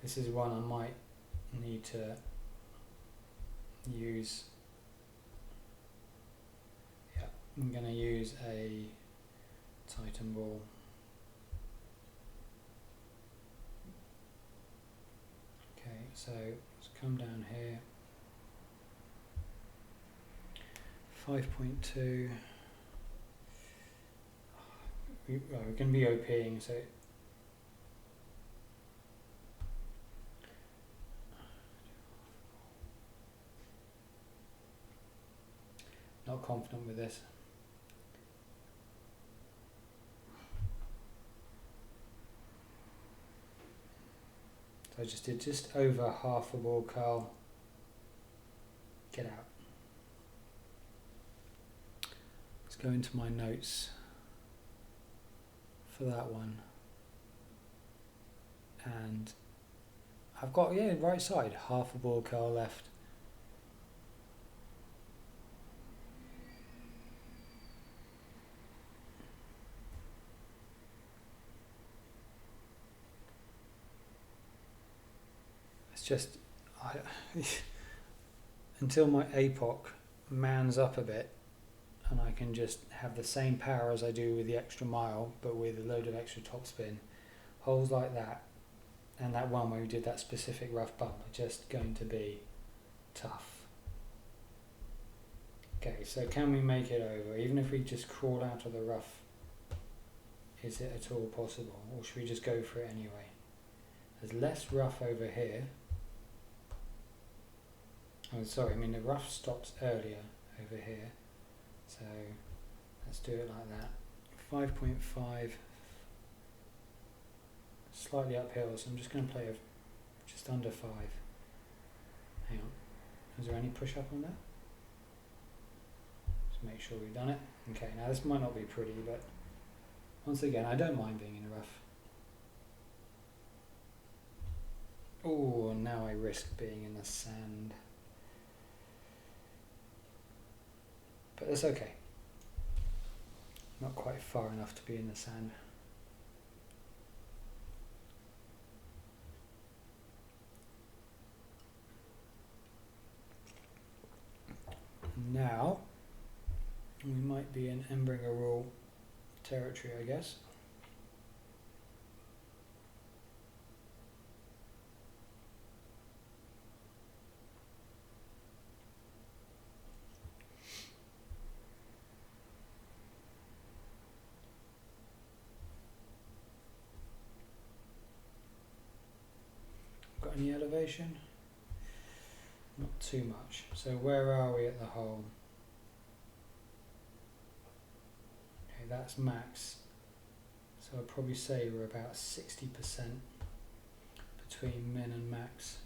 This is one I might need to use. Yeah, I'm going to use a Titan ball. Okay, so let's come down here. 5.2. We're going to be OPing, so not confident with this. So I just did just over half a ball curl. Get out. Let's go into my notes for that one. And I've got, yeah, right side, half a ball curl left. It's just, until my APOC mans up a bit and I can just have the same power as I do with the extra mile, but with a load of extra topspin, holes like that, and that one where we did that specific rough bump are just going to be tough. Okay, so can we make it over? Even if we just crawl out of the rough, is it at all possible? Or should we just go for it anyway? There's less rough over here. Oh, sorry, I mean the rough stops earlier over here. So let's do it like that. 5.5. Slightly uphill, so I'm just going to play just under 5. Hang on. Is there any push up on that? Just make sure we've done it. Okay, now this might not be pretty, but once again, I don't mind being in the rough. Oh, now I risk being in the sand. But that's okay. Not quite far enough to be in the sand. Now, we might be in Embringer rule territory, I guess. Got any elevation? Not too much. So where are we at the hole? Okay, that's max. So I'd probably say we're about 60% between min and max.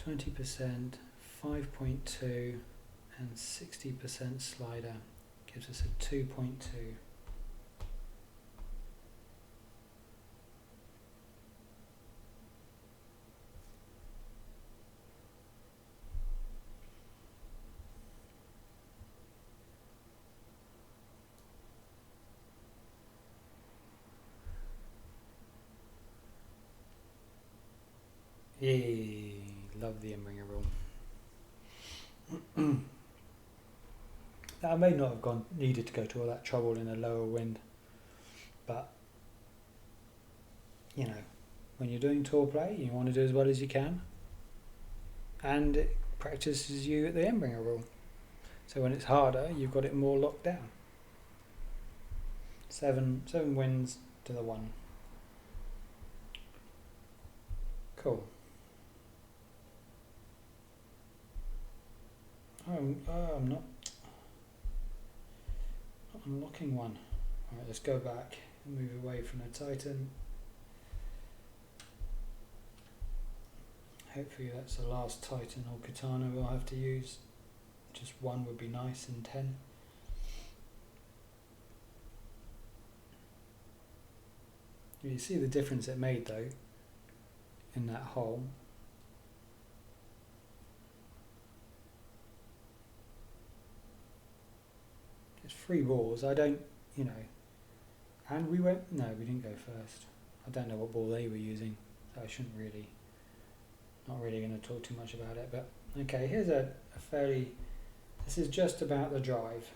20%, 5.2 and 60% slider gives us a 2.2. Yay, love the Embringer rule. I may not have needed to go to all that trouble in a lower wind, but you know, when you're doing tour play, you want to do as well as you can, and it practices you at the Embringer rule. So when it's harder, you've got it more locked down. 7 wins to the 1. Cool. I'm not unlocking one. Alright, let's go back and move away from the Titan. Hopefully that's the last Titan or Katana we'll have to use. Just one would be nice in 10. You see the difference it made though in that hole. It's 3 balls. I don't, you know, and we didn't go first. I don't know what ball they were using, so I shouldn't really, not really going to talk too much about it. But okay, here's a fairly, this is just about the drive.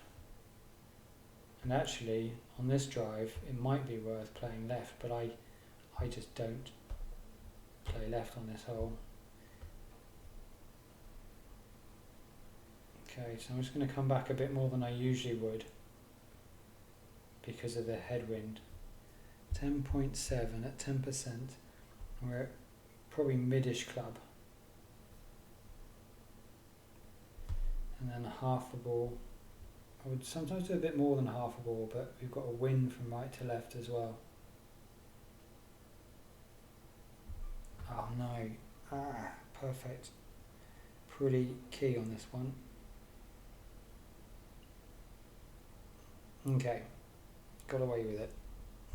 And actually, on this drive, it might be worth playing left, but I just don't play left on this hole. Okay, so I'm just going to come back a bit more than I usually would because of the headwind. 10.7 at 10%. We're at probably midish club. And then half a ball. I would sometimes do a bit more than half a ball, but we've got a wind from right to left as well. Oh no. Perfect. Pretty key on this one. Okay. Got away with it.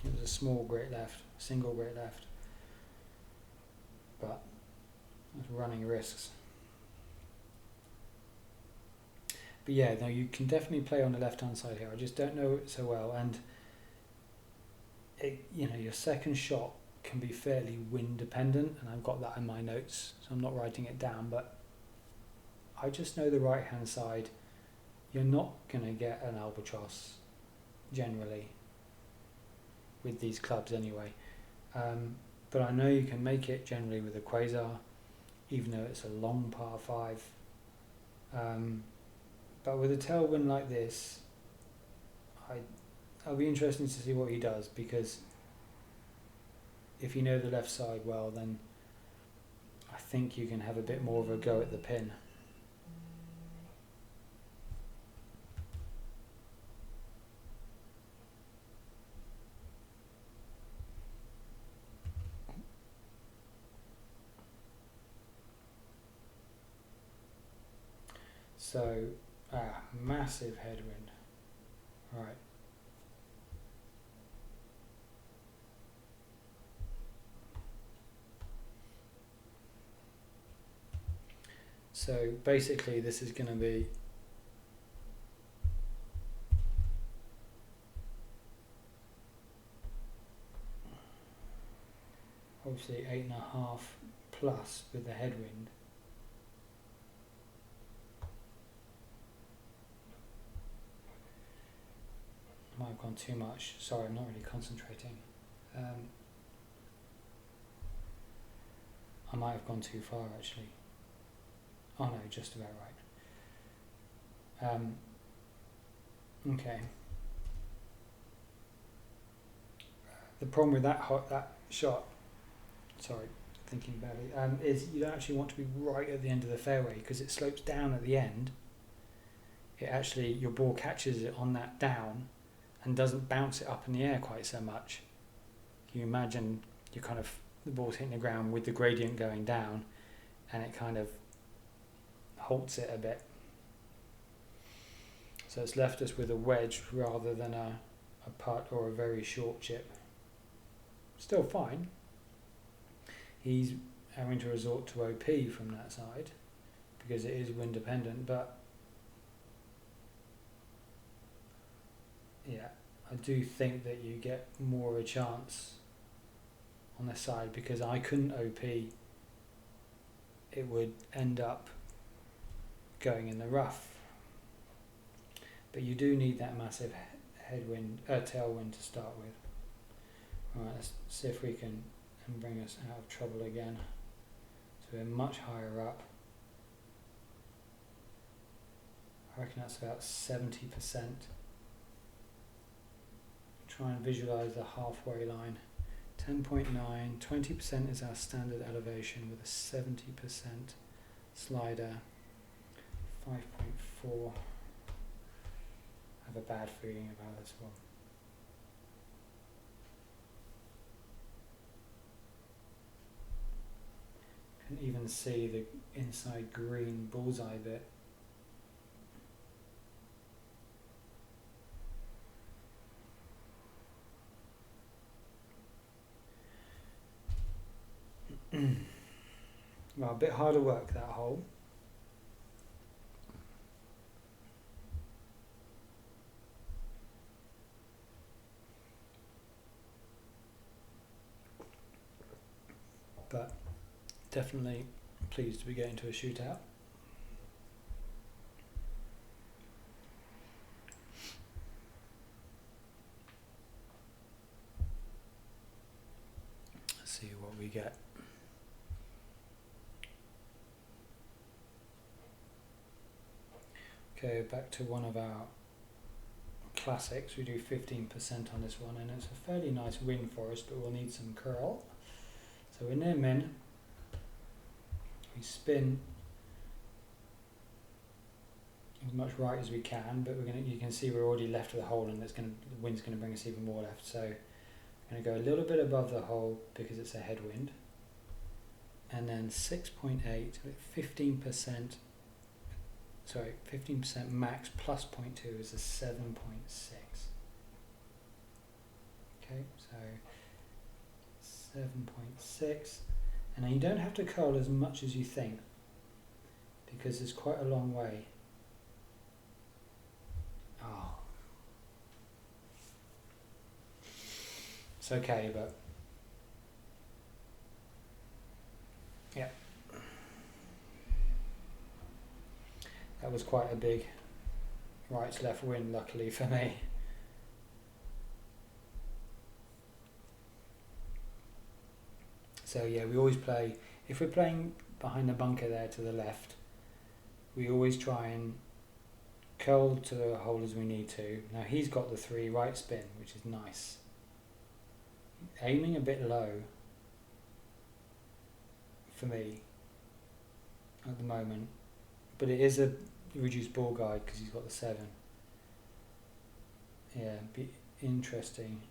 It was a small great left, single great left. But it's running risks. But yeah, no, you can definitely play on the left-hand side here. I just don't know it so well, and your second shot can be fairly wind dependent, and I've got that in my notes, so I'm not writing it down. But I just know the right-hand side. You're not going to get an albatross generally with these clubs anyway. But I know you can make it generally with a Quazar, even though it's a long par 5. But with a tailwind like this, I'll be interested to see what he does, because if you know the left side well, then I think you can have a bit more of a go at the pin. So, massive headwind. Right. So basically this is going to be obviously 8.5 plus with the headwind. I might have gone too much. Sorry, I'm not really concentrating. I might have gone too far actually. Oh no, just about right. Okay. The problem with that shot, sorry, thinking about it, is you don't actually want to be right at the end of the fairway, because it slopes down at the end. It actually, your ball catches it on that down and doesn't bounce it up in the air quite so much. You imagine the ball's hitting the ground with the gradient going down, and it kind of halts it a bit. So it's left us with a wedge rather than a putt or a very short chip. Still fine. He's having to resort to OP from that side because it is wind dependent, but yeah, I do think that you get more of a chance on this side, because I couldn't OP. It would end up going in the rough. But you do need that massive tailwind to start with. Alright, let's see if we can bring us out of trouble again. So we're much higher up. I reckon that's about 70%. Try and visualize the halfway line. 10.9, 20% is our standard elevation with a 70% slider. 5.4. I have a bad feeling about this one. Can even see the inside green bullseye bit. Well, a bit harder work that hole. But definitely pleased to be getting to a shootout. Let's see what we get. Okay, back to one of our classics. We do 15% on this one, and it's a fairly nice win for us, but we'll need some curl. So we're near min. We spin as much right as we can, but you can see we're already left of the hole, and the wind's going to bring us even more left. So I'm going to go a little bit above the hole because it's a headwind. and then 6.8 with 15%. Sorry, 15% max plus 0.2 is a 7.6. Okay, so 7.6, and then you don't have to curl as much as you think because it's quite a long way. Oh, it's okay, but yeah, that was quite a big right to left wind, luckily for me. So yeah, we always play, if we're playing behind the bunker there to the left, we always try and curl to the hole as we need to. Now he's got the 3 right spin, which is nice. Aiming a bit low for me at the moment, but it is a reduced ball guide because he's got the 7. Yeah, be interesting.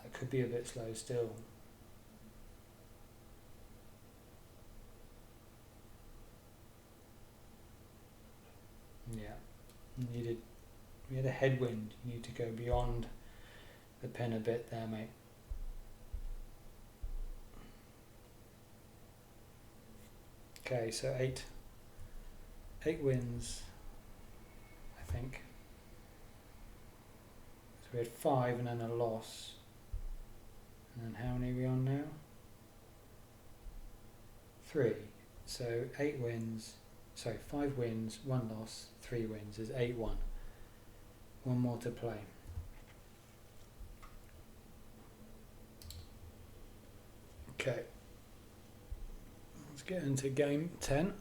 That could be a bit slow still. Yeah, we had a headwind. You need to go beyond the pin a bit there, mate. Okay, so 8 wins, I think. So we had 5 and then a loss. And then how many are we on now? 3. So 8 wins. Sorry, 5 wins, 1 loss, 3 wins is 8-1. 1 more to play. Okay. Let's get into game 10.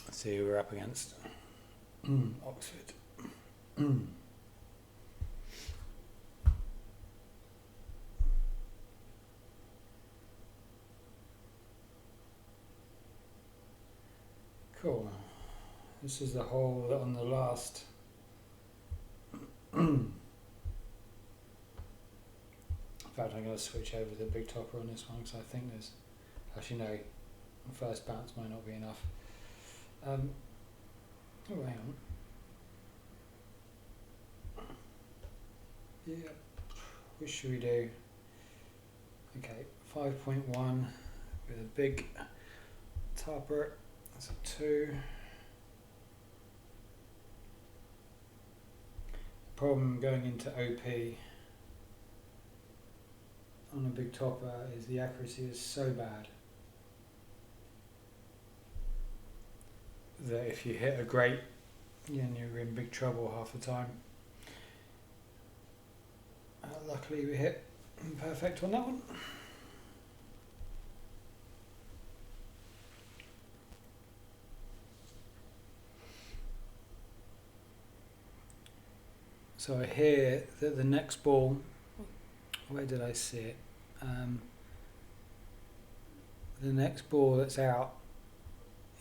Let's see who we're up against. Oxford. Cool. This is the hole on the last. In fact, I'm going to switch over to the big topper on this one because I think there's. Actually, no. The first bounce might not be enough. Oh, hang on. Yeah, what should we do? Okay, 5.1 with a big topper. That's a 2. Problem going into OP on a big topper is the accuracy is so bad that if you hit a great, then you're in big trouble half the time. Luckily we hit perfect on that one. So I hear that the next ball, where did I see it? The next ball that's out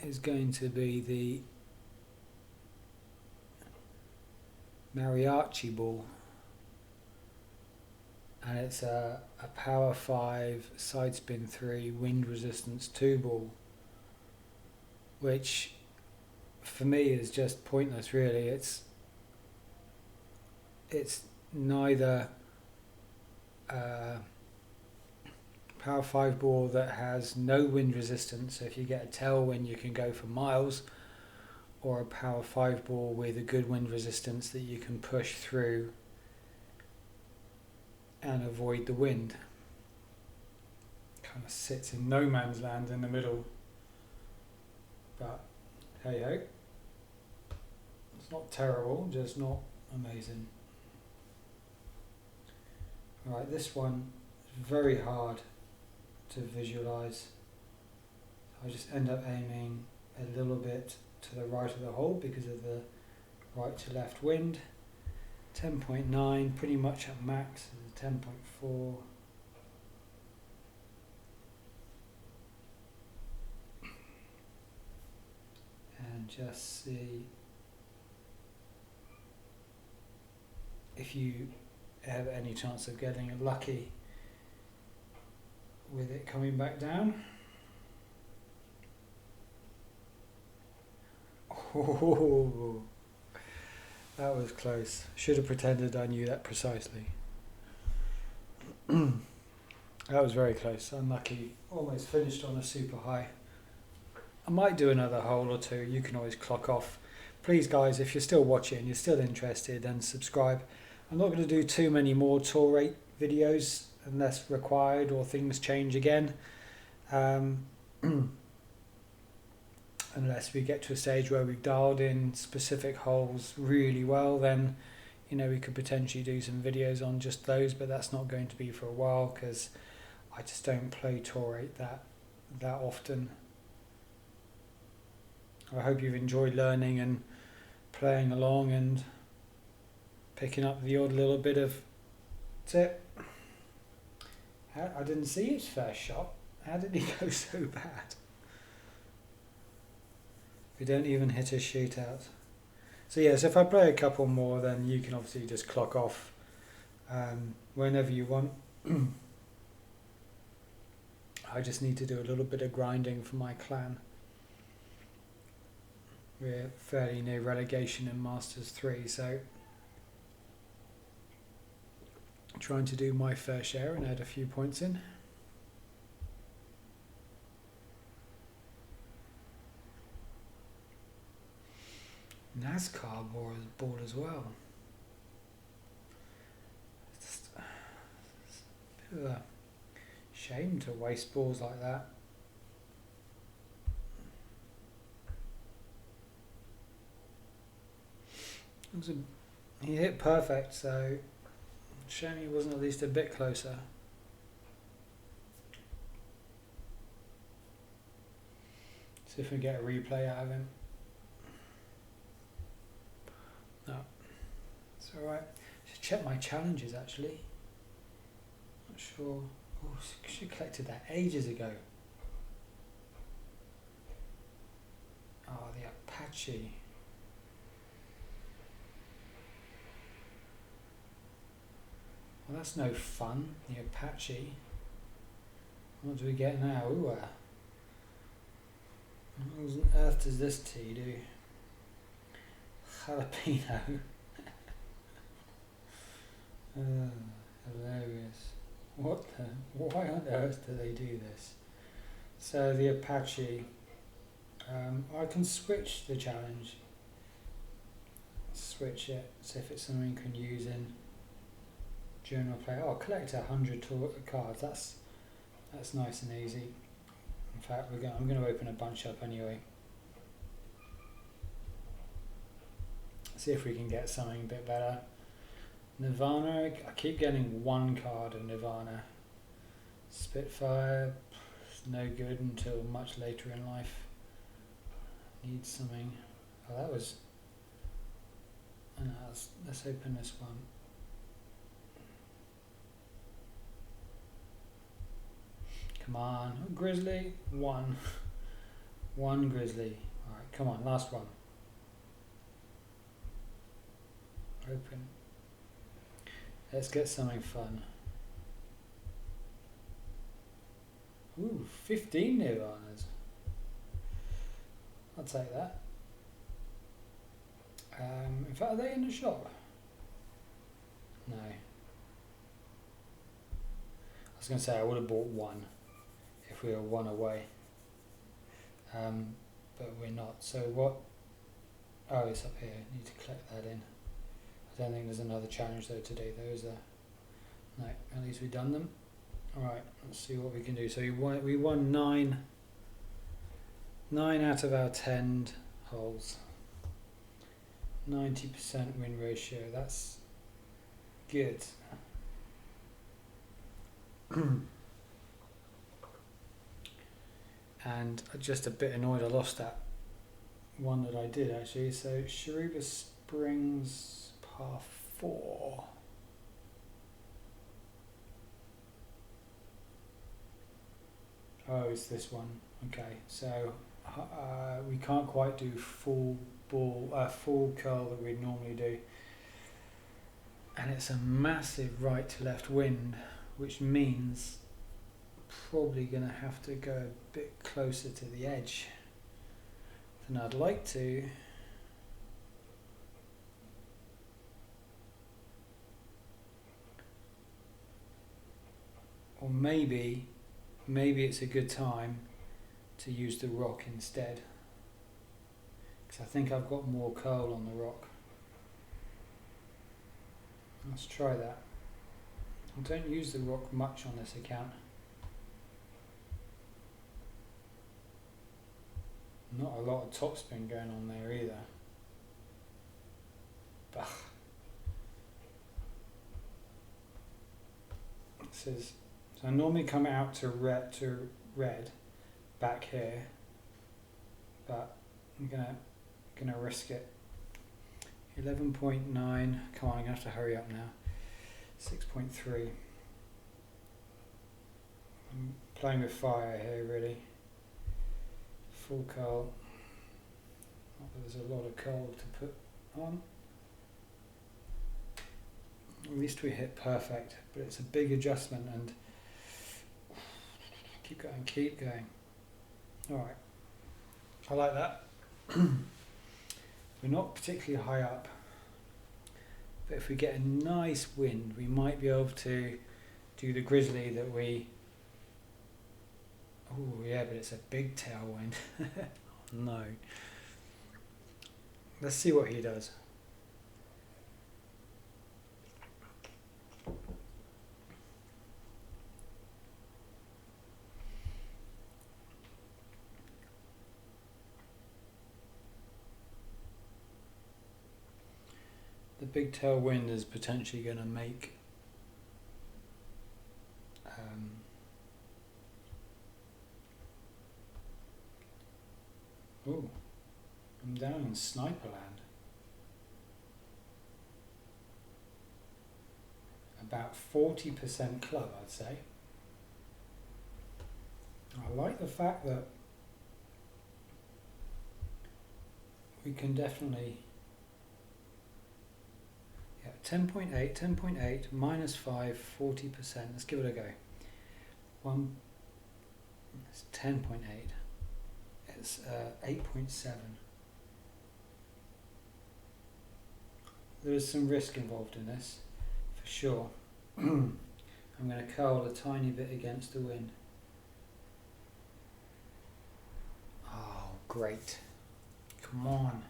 is going to be the Mariachi Ball. And it's a power 5, side spin 3, wind resistance 2 ball, which for me is just pointless really. It's neither a power 5 ball that has no wind resistance, so if you get a tailwind you can go for miles, or a power 5 ball with a good wind resistance that you can push through and avoid the wind. Kind of sits in no man's land in the middle, but hey ho, it's not terrible, just not amazing. Right, this one is very hard to visualize. I just end up aiming a little bit to the right of the hole because of the right to left wind. 10.9, pretty much at max, 10.4. And just see if you have any chance of getting lucky with it coming back down. Oh, that was close. Should have pretended I knew that precisely. That was very close. Unlucky. Almost finished on a super high. I might do another hole or two. You can always clock off. Please, guys, if you're still watching, you're still interested, then subscribe. I'm not going to do too many more tour rate videos unless required or things change again. Unless we get to a stage where we've dialed in specific holes really well, then we could potentially do some videos on just those, but that's not going to be for a while because I just don't play tour rate that often. I hope you've enjoyed learning and playing along and picking up the odd little bit of tip. I didn't see his first shot. How did he go so bad? We don't even hit a shootout. So yes, if I play a couple more, then you can obviously just clock off whenever you want. I just need to do a little bit of grinding for my clan. We're fairly near relegation in Masters 3, so trying to do my fair share and add a few points in. NASCAR ball as well. It's a bit of a shame to waste balls like that. He hit perfect, so shame he wasn't at least a bit closer. See if we get a replay out of him. No, it's alright. Should check my challenges actually. Not sure. Oh, should have collected that ages ago. Oh, the Apache. Well, that's no fun, the Apache. What do we get now? Ooh, what on earth does this tea do? Jalapeno. Hilarious. Why on earth do they do this? So the Apache, I can switch the challenge. Switch it, see if it's something you can use in general play. Oh, collect 100 cards. That's nice and easy. In fact, I'm going to open a bunch up anyway. See if we can get something a bit better. Nirvana, I keep getting one card of Nirvana. Spitfire, no good until much later in life. Need something. Oh, that was. No, let's open this one. Come on, Grizzly, one. One Grizzly. Alright, come on, last one. Open. Let's get something fun. Ooh, 15 Nirvanas. I'll take that. In fact, are they in the shop? No. I was going to say I would have bought one if we were one away. But we're not. So what? Oh, it's up here. I need to collect that in. I don't think there's another challenge though today though, is there? No, at least we've done them. Alright, let's see what we can do. So we won 9 out of our 10 holes. 90% win ratio, that's good. And I'm just a bit annoyed I lost that one that I did actually. So Sharuba Springs par 4. Oh, it's this one. Okay, so we can't quite do full curl that we'd normally do. And it's a massive right to left wind, which means probably going to have to go a bit closer to the edge than I'd like to. Or maybe it's a good time to use the rock instead, because I think I've got more curl on the rock. Let's try that. I don't use the rock much on this account. Not a lot of topspin going on there either. Bah. This is, so I normally come out to red back here, but I'm gonna risk it. 11.9. Come on, I'm gonna have to hurry up now. 6.3. I'm playing with fire here, really. Full curl. Not that there's a lot of curl to put on. At least we hit perfect, but it's a big adjustment, and keep going. Alright, I like that. We're not particularly high up, but if we get a nice wind, we might be able to do the grizzly that we... Oh yeah, but it's a big tailwind. No. Let's see what he does. The big tailwind is potentially going to make oh, I'm down in sniper land. About 40% club, I'd say. I like the fact that we can definitely... 10.8, minus 5, 40%. Let's give it a go. It's 10.8. It's 8.7. There is some risk involved in this, for sure. I'm going to curl a tiny bit against the wind. Oh, great. Come on.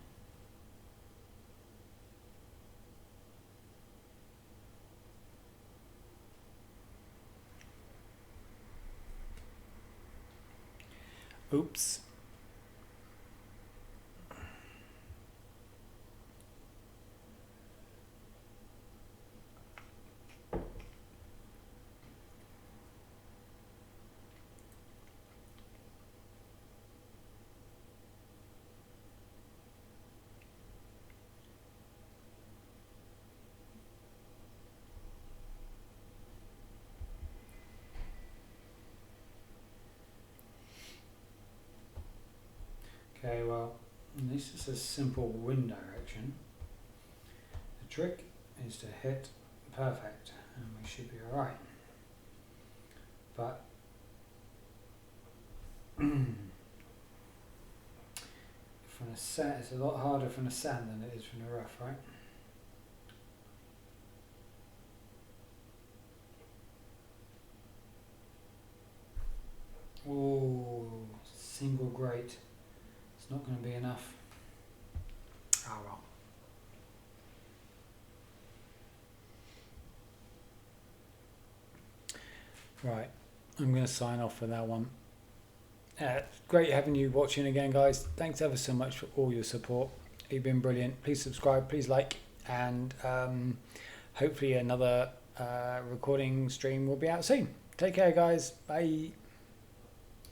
Oops. Okay, well, this is a simple wind direction. The trick is to hit perfect, and we should be alright. But from a sand, it's a lot harder from the sand than it is from the rough, right? Oh, single grate. It's not going to be enough. Oh well. Right, I'm going to sign off for that one. Great having you watching again, guys. Thanks ever so much for all your support. You've been brilliant. Please subscribe, please like, and hopefully another recording stream will be out soon. Take care, guys. Bye.